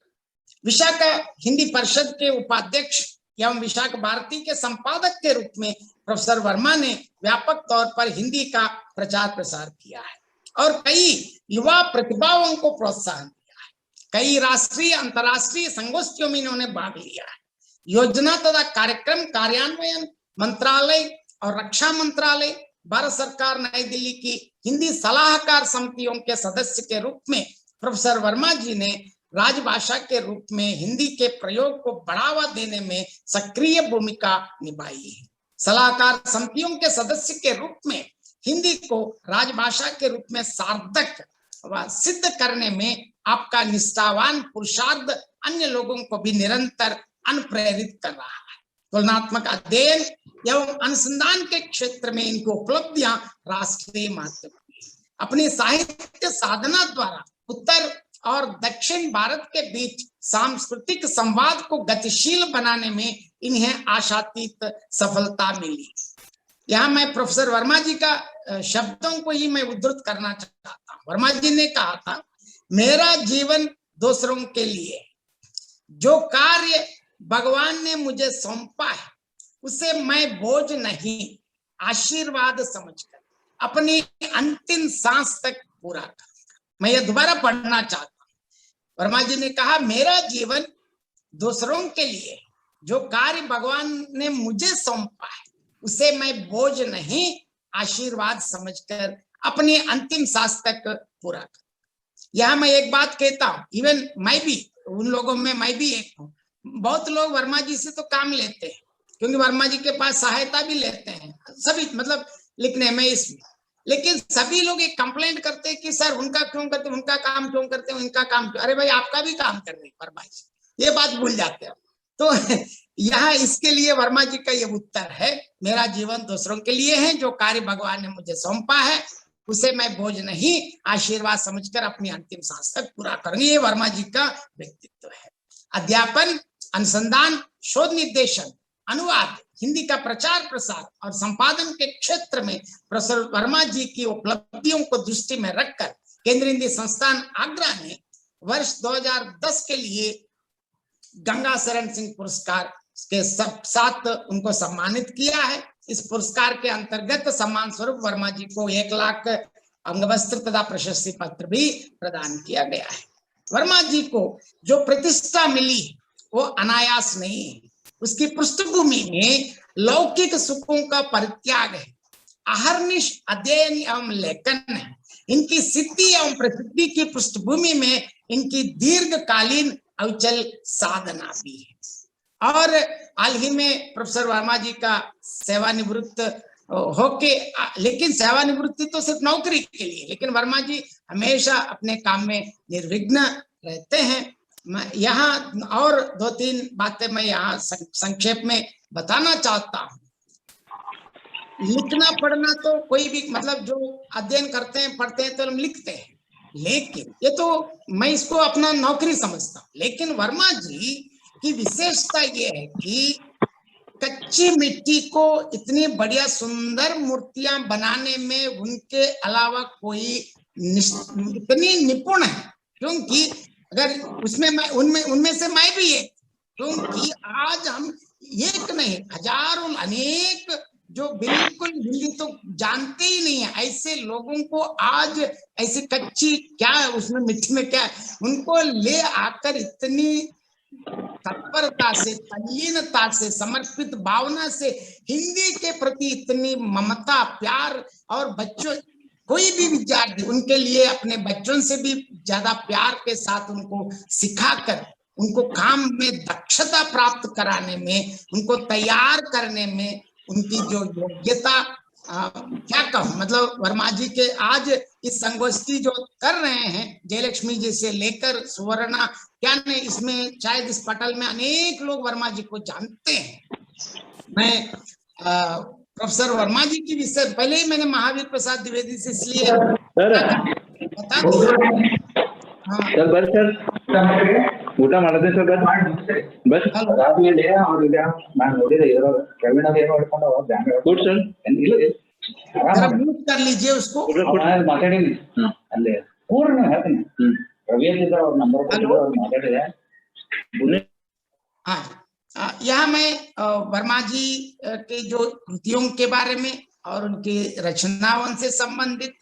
विशाखा हिंदी परिषद के उपाध्यक्ष एवं विशाखा भारती के संपादक के रूप में प्रोफेसर वर्मा ने व्यापक तौर पर हिंदी का प्रचार प्रसार किया है और कई युवा प्रतिभाओं को प्रोत्साहन दिया है। कई राष्ट्रीय अंतर्राष्ट्रीय संगोष्ठियों में इन्होंने भाग लिया है। योजना तथा कार्यक्रम कार्यान्वयन मंत्रालय और रक्षा मंत्रालय, भारत सरकार नई दिल्ली की हिंदी सलाहकार समितियों के सदस्य के रूप में प्रोफेसर वर्मा जी ने राजभाषा के रूप में हिंदी के प्रयोग को बढ़ावा देने में सक्रिय भूमिका निभाई है। सलाहकार समितियों के सदस्य के रूप में हिंदी को राजभाषा के रूप में सार्थक व सिद्ध करने में आपका निष्ठावान पुरुषार्थ अन्य लोगों को भी निरंतर अनुप्रेरित कर रहा है। तुलनात्मक अध्ययन एवं अनुसंधान के क्षेत्र में इनकी उपलब्धियां राष्ट्रीय महत्व की। अपनी साहित्य साधना द्वारा उत्तर और दक्षिण भारत के बीच सांस्कृतिक संवाद को गतिशील बनाने में इन्हें आशातीत सफलता मिली। यहाँ मैं प्रोफेसर वर्मा जी का शब्दों को ही मैं उद्धृत करना चाहता हूँ। वर्मा जी ने कहा था, मेरा जीवन दूसरों के लिए, जो कार्य भगवान ने मुझे सौंपा है उसे मैं बोझ नहीं, आशीर्वाद समझकर अपनी अंतिम सांस तक पूरा कर। मैं ये दोबारा पढ़ना चाहता हूँ। वर्मा जी ने कहा, मेरा जीवन दूसरों के लिए, जो कार्य भगवान ने मुझे सौंपा है उसे मैं बोझ नहीं, आशीर्वाद समझकर अपनी अंतिम सांस तक पूरा कर। यहाँ मैं एक बात कहता हूँ, इवन मैं भी उन लोगों में मैं भी एक हूँ। बहुत लोग वर्मा जी से तो काम लेते हैं, क्योंकि वर्मा जी के पास सहायता भी लेते हैं सभी, मतलब लिखने में इसमें, लेकिन सभी लोग एक कंप्लेंट करते हैं कि सर उनका क्यों करते, उनका काम क्यों करते हैं, उनका काम क्यों। अरे भाई, आपका भी काम कर रहे हैं वर्मा जी, ये बात भूल जाते हैं। तो यहाँ इसके लिए वर्मा जी का ये उत्तर है, मेरा जीवन दूसरों के लिए है, जो कार्य भगवान ने मुझे सौंपा है उसे मैं बोझ नहीं, आशीर्वाद समझकर अपनी अंतिम सांस तक पूरा करूंगी। ये वर्मा जी का व्यक्तित्व है। अध्यापन, अनुसंधान, शोध निर्देशन, अनुवाद, हिंदी का प्रचार प्रसार और संपादन के क्षेत्र में प्रोफेसर वर्मा जी की उपलब्धियों को दृष्टि में रखकर केंद्रीय हिंदी संस्थान आगरा ने वर्ष 2010 के लिए गंगा शरण सिंह पुरस्कार के साथ उनको सम्मानित किया है। इस पुरस्कार के अंतर्गत सम्मान स्वरूप वर्मा जी को 1 लाख अंगवस्त्र तथा प्रशस्ति पत्र भी प्रदान किया गया है। वर्मा जी को जो प्रतिष्ठा मिली वो अनायास नहीं है। उसकी पृष्ठभूमि में लौकिक सुखों का परित्याग है, अहर्निश अध्ययन एवं लेखन है। इनकी सिद्धि एवं प्रसिद्धि की पृष्ठभूमि में इनकी दीर्घकालीन अविचल साधना भी है। और हाल ही में प्रोफेसर वर्मा जी का सेवानिवृत्त होके, लेकिन सेवानिवृत्ति तो सिर्फ नौकरी के लिए, लेकिन वर्मा जी हमेशा अपने काम में निर्विघ्न रहते हैं। मैं यहाँ और 2-3 बातें मैं यहाँ संक्षेप में बताना चाहता हूँ। लिखना पढ़ना तो कोई भी, मतलब जो अध्ययन करते हैं पढ़ते हैं तो हम लिखते हैं, लेकिन ये तो मैं इसको अपना नौकरी समझता हूँ। लेकिन वर्मा जी की विशेषता ये है कि कच्ची मिट्टी को इतनी बढ़िया सुंदर मूर्तियां बनाने में उनके अलावा कोई इतनी निपुण है, क्योंकि अगर उसमें मैं उनमें से मैं भी एक, क्योंकि आज हम एक नहीं हजारों अनेक जो बिल्कुल हिंदी तो जानते ही नहीं है, ऐसे लोगों को आज ऐसी कच्ची क्या है उसमें मिट्टी में क्या है, उनको ले आकर इतनी तत्परता से, तल्लीनता से, समर्पित भावना से हिंदी के प्रति इतनी ममता, प्यार, और बच्चों कोई भी विद्यार्थी उनके लिए अपने बच्चों से भी ज्यादा प्यार के साथ उनको सिखाकर उनको काम में दक्षता प्राप्त कराने में, उनको तैयार करने में उनकी जो योग्यता, क्या कहूं, मतलब वर्मा जी के आज इस संगोष्ठी जो कर रहे हैं, जयलक्ष्मी जी से लेकर सुवर्णा, क्या नहीं, इसमें शायद इस पटल में अनेक लोग वर्मा जी को जानते हैं। मैं प्रोफेसर वर्मा जी की विषय पहले ही मैंने महावीर प्रसाद द्विवेदी से इसलिए बता दिया। सर बस सर ಊಟ ಮಾಡಿದೆ ಸರ್, ಬಸ್ ಆದ್ಮೇಲೆ ಅವ್ರಿಗೆ ನಾನು ನೋಡಿದೆ ಇರೋ ಪ್ರವೀಣ ಏನು ಮಾಡ್ಕೊಂಡು ಗುಡ್ ಸರ್ ಇಲ್ಲ म्यूट कर लीजिए उसको, ಮಾತಾಡಿನಿ ಅಲ್ಲೇ ಪೂರ್ಣ ಹೇಳ್ತೀನಿ ರವಿ ಅಂತಿದ್ದಾರೆ ಅವ್ರ ನಂಬರ್ ಮಾತಾಡಿದೆ। हाँ, यहाँ मैं वर्मा जी के जो कृतियों के बारे में और उनकी रचनाओं से संबंधित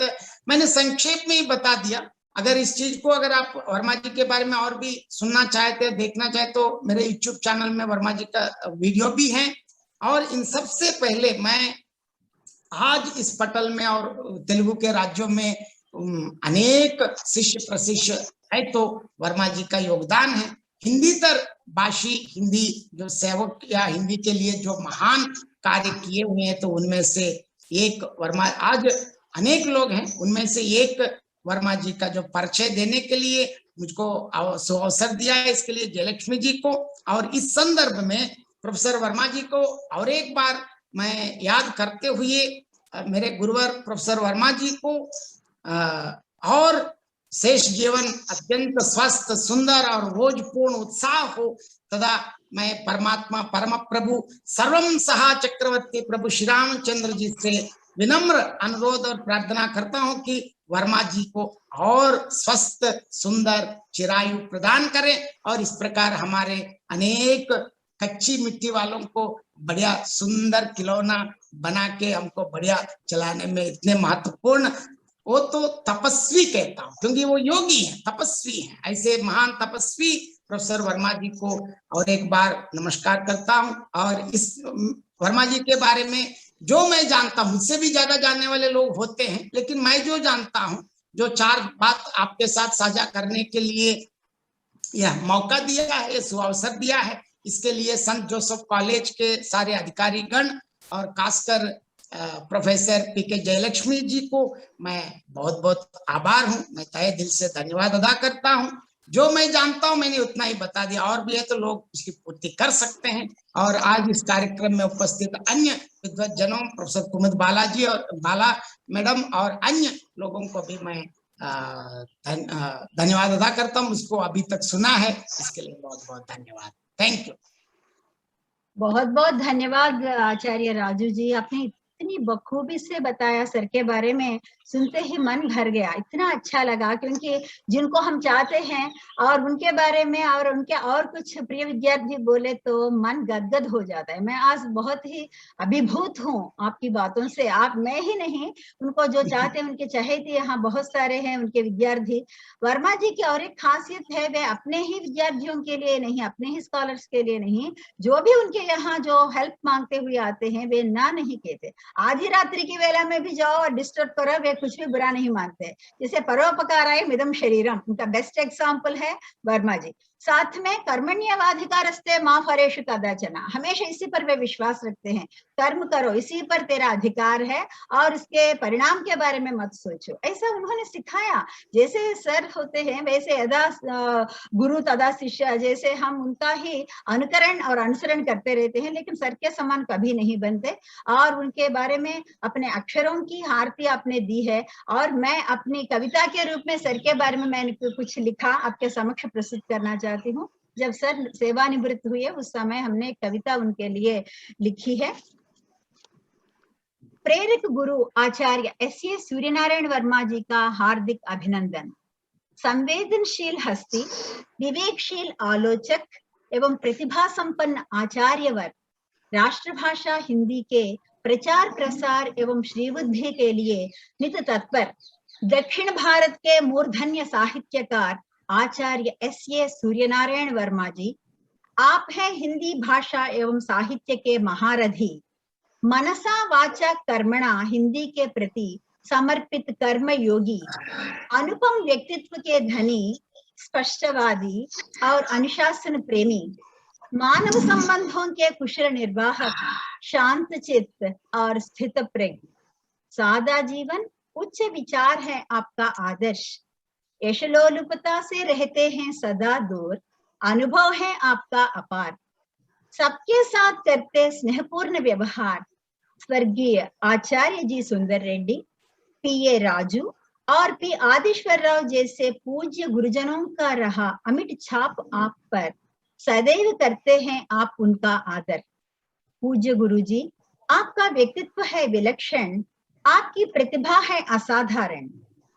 मैंने संक्षेप में ही बता दिया। अगर इस चीज को अगर आप वर्मा जी के बारे में और भी सुनना चाहते, देखना चाहे, तो मेरे यूट्यूब चैनल में वर्मा जी का वीडियो भी है। और इन सबसे पहले मैं आज इस पटल में और तेलुगु के राज्यों में अनेक शिष्य प्रशिष्य है, तो वर्मा जी का योगदान है। हिंदीतर भाषी, हिंदी जो सेवक या हिंदी के लिए जो महान कार्य किए हुए हैं, तो उनमें से एक वर्मा, आज अनेक लोग हैं, उनमें से एक वर्मा जी का जो परिचय देने के लिए मुझको अवसर दिया है, इसके लिए जयलक्ष्मी जी को और इस संदर्भ में प्रोफेसर वर्मा जी को और एक बार मैं याद करते हुए मेरे गुरुवर प्रोफेसर वर्मा जी को और शेष जीवन अत्यंत स्वस्थ, सुंदर और रोजपूर्ण उत्साह हो। तथा मैं परमात्मा परम प्रभु सर्वम सहा चक्रवर्ती प्रभु श्री रामचंद्र जी से विनम्र अनुरोध और प्रार्थना करता हूं कि वर्मा जी को और स्वस्थ सुंदर चिरायु प्रदान करें और इस प्रकार हमारे अनेक कच्ची मिट्टी वालों को बढ़िया सुंदर खिलौना बना के हमको बढ़िया चलाने में इतने महत्वपूर्ण, वो तो तपस्वी कहता हूँ क्योंकि वो योगी है, तपस्वी है, ऐसे महान तपस्वी प्रोफेसर वर्मा जी को और एक बार नमस्कार करता हूँ। और इस वर्मा जी के बारे में जो मैं जानता हूँ, मुझसे भी ज्यादा जानने वाले लोग होते हैं, लेकिन मैं जो जानता हूँ, जो 4 बात आपके साथ साझा करने के लिए यह मौका दिया है, सुअवसर दिया है, इसके लिए संत जोसेफ कॉलेज के सारे अधिकारी गण और खासकर प्रोफेसर पीके जयलक्ष्मी जी को मैं बहुत बहुत आभार हूं। मैं तहे दिल से धन्यवाद अदा करता हूं। जो मैं जानता हूं मैंने उतना ही बता दिया, और भी है तो लोग इसकी पूर्ति कर सकते हैं। और आज इस कार्यक्रम में उपस्थित अन्य विद्वत जनों, प्रोफेसर कुमुद बालाजी और बाला मैडम और अन्य लोगों को भी मैं धन्यवाद अदा करता हूँ। उसको अभी तक सुना है, इसके लिए बहुत बहुत धन्यवाद। Thank you. बहुत बहुत धन्यवाद आचार्य राजू जी, आपने इतनी बखूबी से बताया सर के बारे में, सुनते ही मन भर गया, इतना अच्छा लगा, क्योंकि जिनको हम चाहते हैं और उनके बारे में और उनके और कुछ प्रिय विद्यार्थी बोले तो मन गदगद हो जाता है। मैं आज बहुत ही अभिभूत हूँ आपकी बातों से। आप, मैं ही नहीं, उनको जो चाहते हैं उनके चहेते यहाँ बहुत सारे हैं उनके विद्यार्थी। वर्मा जी की और एक खासियत है, वे अपने ही विद्यार्थियों के लिए नहीं, अपने ही स्कॉलर्स के लिए नहीं, जो भी उनके यहाँ जो हेल्प मांगते हुए आते हैं वे ना नहीं कहते। आधी रात्रि की वेला में भी जाओ और डिस्टर्ब करो, वे कुछ भी बुरा नहीं मानते। जैसे परोपकाराय मिदम शरीरम, उनका बेस्ट एग्जाम्पल है वर्मा जी। साथ में कर्मण्येवाधिकारस्ते मा फलेषु कदाचन, हमेशा इसी पर वे विश्वास रखते हैं, कर्म करो, इसी पर तेरा अधिकार है और इसके परिणाम के बारे में मत सोचो। ऐसा उन्होंने सिखाया। जैसे सर होते हैं वैसे यदा गुरु तदा शिष्य, जैसे हम उनका ही अनुकरण और अनुसरण करते रहते हैं, लेकिन सर के समान कभी नहीं बनते। और उनके बारे में अपने अक्षरों की आरती आपने दी है, और मैं अपनी कविता के रूप में सर के बारे में मैंने कुछ लिखा, आपके समक्ष प्रस्तुत करना चाहती हूँ। जब सर सेवानिवृत्त हुए उस समय हमने एक कविता उनके लिए लिखी है। प्रेरक गुरु आचार्य एस.ए. सूर्यनारायण वर्मा जी का हार्दिक अभिनंदन। संवेदनशील हस्ती, विवेकशील आलोचक एवं प्रतिभा संपन्न आचार्यवर, राष्ट्रभाषा हिंदी के प्रचार प्रसार एवं श्रीवृद्धि के लिए नित तत्पर दक्षिण भारत के मूर्धन्य साहित्यकार आचार्य एस.ए. सूर्यनारायण वर्मा जी, आप हैं हिंदी भाषा एवं साहित्य के महारथी। मनसा वाचा कर्मणा हिंदी के प्रति समर्पित कर्म योगी, अनुपम व्यक्तित्व के धनी, स्पष्टवादी और अनुशासन प्रेमी, मानव संबंधों के कुशल निर्वाहक, शांत चित्त और स्थित प्रज्ञ। सादा जीवन, उच्च विचार है आपका आदर्श, यशलोलुपता से रहते हैं सदा दूर, अनुभव है आपका अपार, सबके साथ करते स्नेहपूर्ण व्यवहार। स्वर्गीय आचार्य जी सुंदर रेड्डी, पी.ए. राजू और पी. आदिश्वर राव जैसे पूज्य गुरुजनों का रहा अमिट छाप आप पर, सदैव करते हैं आप उनका आदर। पूज्य गुरुजी, आपका व्यक्तित्व है विलक्षण, आपकी प्रतिभा है असाधारण,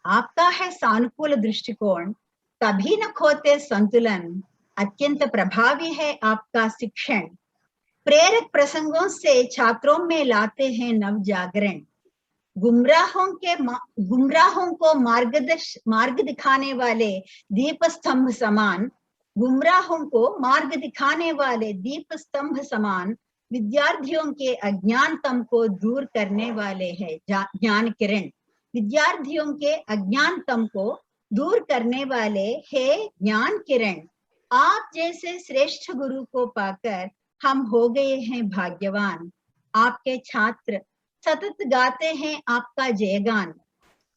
आपका है सानुकूल दृष्टिकोण, कभी न खोते संतुलन, अत्यंत प्रभावी है आपका शिक्षण, प्रेरक प्रसंगों से छात्रों में लाते हैं नव जागरण, गुमराहों को मार्ग दिखाने वाले दीप स्तंभ समान, गुमराहों को मार्ग दिखाने वाले दीप स्तंभ समान, विद्यार्थियों के अज्ञानतम को दूर करने वाले हैं ज्ञान किरण, विद्यार्थियों के अज्ञानतम को दूर करने वाले हैं ज्ञान किरण। आप जैसे श्रेष्ठ गुरु को पाकर हम हो गए हैं भाग्यवान, आपके छात्र सतत गाते हैं आपका जयगान,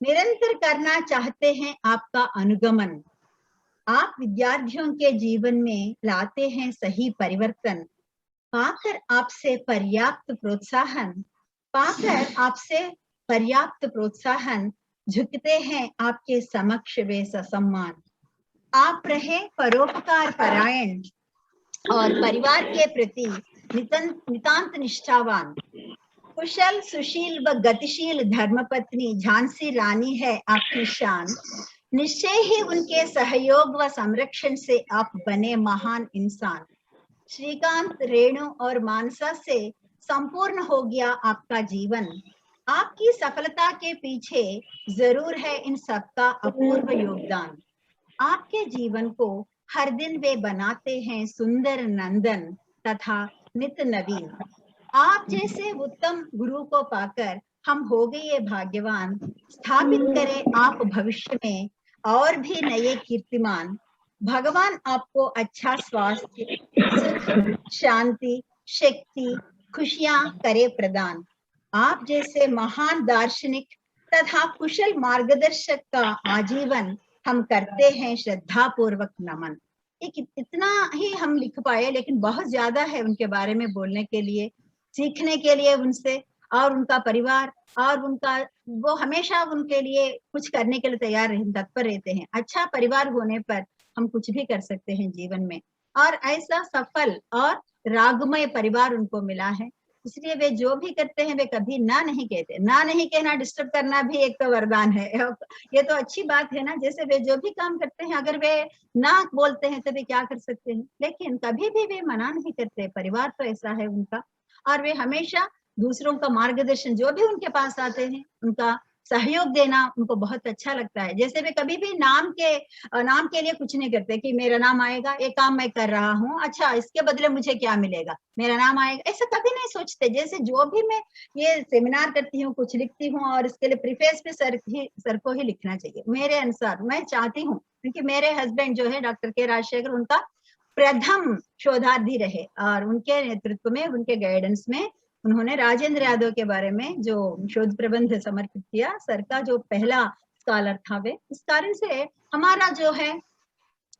निरंतर करना चाहते हैं आपका अनुगमन। आप विद्यार्थियों के जीवन में लाते हैं सही परिवर्तन, पाकर आपसे पर्याप्त प्रोत्साहन, झुकते हैं आपके समक्ष वे ससम्मान। आप रहे परोपकार परायण और परिवार के प्रति नितांत निष्ठावान। कुशल सुशील व गतिशील धर्मपत्नी झांसी रानी है आपकी शान। निश्चय ही उनके सहयोग व संरक्षण से आप बने महान इंसान। श्रीकांत, रेणु और मानसा से संपूर्ण हो गया आपका जीवन। आपकी सफलता के पीछे जरूर है इन सबका अपूर्व योगदान। आपके जीवन को हर दिन वे बनाते हैं सुंदर नंदन तथा नित नवीन। आप जैसे उत्तम गुरु को पाकर हम हो गए भाग्यवान। स्थापित करें आप भविष्य में और भी नए कीर्तिमान। भगवान आपको अच्छा स्वास्थ्य, सुख, शांति, शक्ति, खुशियां करे प्रदान। आप जैसे महान दार्शनिक तथा कुशल मार्गदर्शक का आजीवन हम करते हैं श्रद्धा पूर्वक नमन। एक इतना ही हम लिख पाए, लेकिन बहुत ज्यादा है उनके बारे में बोलने के लिए, सीखने के लिए उनसे, और उनका परिवार और उनका, वो हमेशा उनके लिए कुछ करने के लिए तैयार तत्पर रहते हैं। अच्छा परिवार होने पर हम कुछ भी कर सकते हैं जीवन में, और ऐसा सफल और रागमय परिवार उनको मिला है। इसलिए वे जो भी करते हैं वे कभी ना नहीं कहते। ना नहीं कहना, डिस्टर्ब करना भी एक तो वरदान है। ये तो अच्छी बात है ना। जैसे वे जो भी काम करते हैं, अगर वे ना बोलते हैं तो वे क्या कर सकते हैं, लेकिन कभी भी वे मना नहीं करते। परिवार तो ऐसा है उनका, और वे हमेशा दूसरों का मार्गदर्शन, जो भी उनके पास आते हैं उनका सहयोग देना उनको बहुत अच्छा लगता है। जैसे वे कभी भी नाम के लिए कुछ नहीं करते कि मेरा नाम आएगा, ये काम मैं कर रहा हूँ, अच्छा इसके बदले मुझे क्या मिलेगा, मेरा नाम आएगा, ऐसा कभी नहीं सोचते। जैसे जो भी मैं ये सेमिनार करती हूँ, कुछ लिखती हूँ, और इसके लिए प्रीफेस पे सर को ही लिखना चाहिए मेरे अनुसार। मैं चाहती हूँ, क्योंकि मेरे हस्बैंड जो है डॉक्टर के राजशेखर, उनका प्रथम शोधार्थी रहे, और उनके नेतृत्व में, उनके गाइडेंस में उन्होंने राजेंद्र यादव के बारे में जो शोध प्रबंध समर्पित किया, सर का जो पहला स्कॉलर था वे। इस कारण से हमारा जो है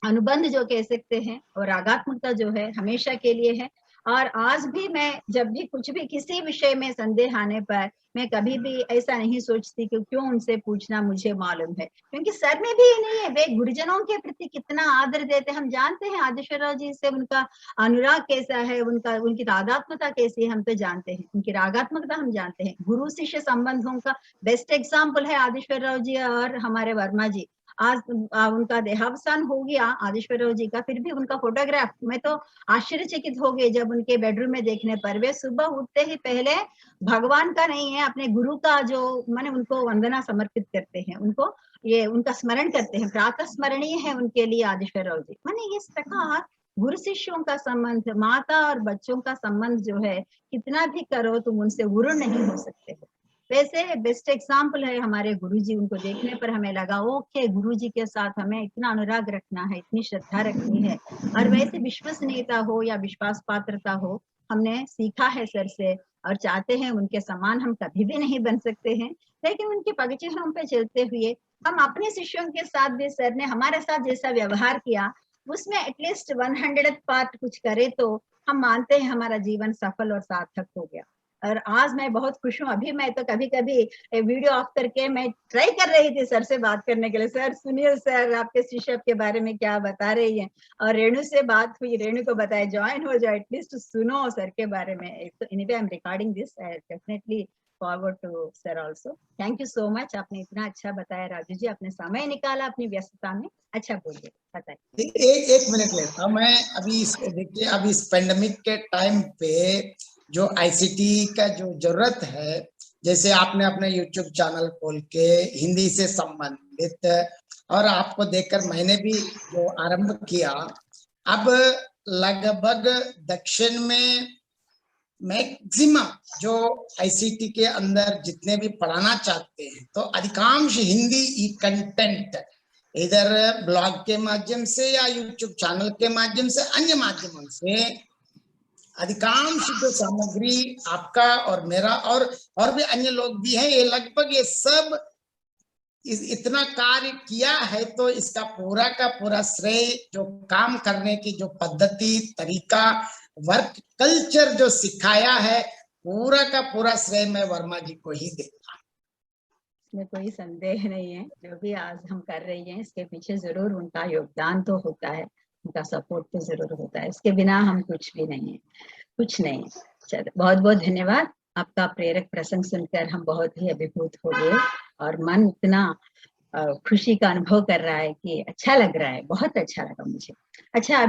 अनुबंध जो कह सकते हैं, और रागात्मकता जो है हमेशा के लिए है। और आज भी मैं जब भी कुछ भी किसी विषय में संदेह आने पर मैं कभी भी ऐसा नहीं सोचती कि क्यों उनसे पूछना, मुझे मालूम है। क्योंकि सर में भी ये नहीं है, वे गुरुजनों के प्रति कितना आदर देते हैं। हम जानते हैं आदिश्वरराव जी से उनका अनुराग कैसा है, उनकी तादात्मकता कैसी है, हम तो जानते हैं। उनकी रागात्मकता हम जानते हैं। गुरु शिष्य संबंधों का बेस्ट एग्जाम्पल है आदिश्वरराव जी और हमारे वर्मा जी। आज उनका देहावसान हो गया आदिश्वरराव जी का, फिर भी उनका फोटोग्राफ, मैं तो आश्चर्यचकित हो गई जब उनके बेडरूम में देखने पर। वे सुबह उठते ही पहले भगवान का नहीं है, अपने गुरु का जो माने उनको वंदना समर्पित करते हैं, उनको ये उनका स्मरण करते हैं। प्रातः स्मरणीय है उनके लिए आदिश्वरराव जी। माने इस प्रकार गुरु शिष्यों का संबंध, माता और बच्चों का संबंध जो है, कितना भी करो तुम उनसे गुरु नहीं हो सकते हो। वैसे बेस्ट एग्जाम्पल है हमारे गुरुजी। उनको देखने पर हमें लगा ओके, गुरुजी के साथ हमें इतना अनुराग रखना है, इतनी श्रद्धा रखनी है। और वैसे विश्वसनीयता हो या विश्वास पात्रता हो, हमने सीखा है सर से, और चाहते हैं उनके समान हम कभी भी नहीं बन सकते हैं। लेकिन उनके पगचिह्नों पे चलते हुए हम अपने शिष्यों के साथ भी, सर ने हमारे साथ जैसा व्यवहार किया उसमें एटलीस्ट 100th पार्ट कुछ करे तो हम मानते हैं हमारा जीवन सफल और सार्थक हो गया। और आज मैं बहुत खुश हूँ। अभी मैं तो कभी कभी वीडियो ऑफ करके मैं ट्राई कर रही थी सर से बात करने के लिए, सर सुनिए सर आपके शिष्य के बारे में क्या बता रही हैं। और रेणु से बात हुई, रेणु को बताया ज्वाइन हो जाए, एटलीस्ट सुनो सर के बारे में। तो anyway I am recording this, I definitely forward to sir also. Thank you so much, आपने इतना अच्छा बताया राजू जी, आपने समय निकाला अपनी व्यस्तता में। अच्छा बोलिए, बताइए। एक मिनट लेता हूँ मैं। अभी देखिए, अभी इस पेंडेमिक के टाइम पे जो आईसीटी का जो जरूरत है, जैसे आपने अपने यूट्यूब चैनल खोल के हिंदी से संबंधित, और आपको देखकर मैंने भी जो आरंभ किया, अब लगभग दक्षिण में मैक्सिमम जो आईसीटी के अंदर जितने भी पढ़ाना चाहते हैं, तो अधिकांश हिंदी ई कंटेंट इधर ब्लॉग के माध्यम से या यूट्यूब चैनल के माध्यम से, अन्य माध्यमों से अधिकांश जो सामग्री आपका और मेरा और भी अन्य लोग भी हैं, ये लगभग ये सब इतना कार्य किया है। तो इसका पूरा का पूरा श्रेय, जो काम करने की जो पद्धति, तरीका, वर्क कल्चर जो सिखाया है, पूरा का पूरा श्रेय मैं वर्मा जी को ही देता हूँ। इसमें कोई संदेह नहीं है। जो भी आज हम कर रही हैं इसके पीछे जरूर उनका योगदान तो होता है, उनका सपोर्ट तो जरूर होता है। इसके बिना हम कुछ भी नहीं है, कुछ नहीं। चलो, बहुत बहुत धन्यवाद। आपका प्रेरक प्रसंग सुनकर हम बहुत ही अभिभूत हो गए और मन इतना खुशी का अनुभव कर रहा है कि अच्छा लग रहा है, बहुत अच्छा लगा मुझे। अच्छा, अभी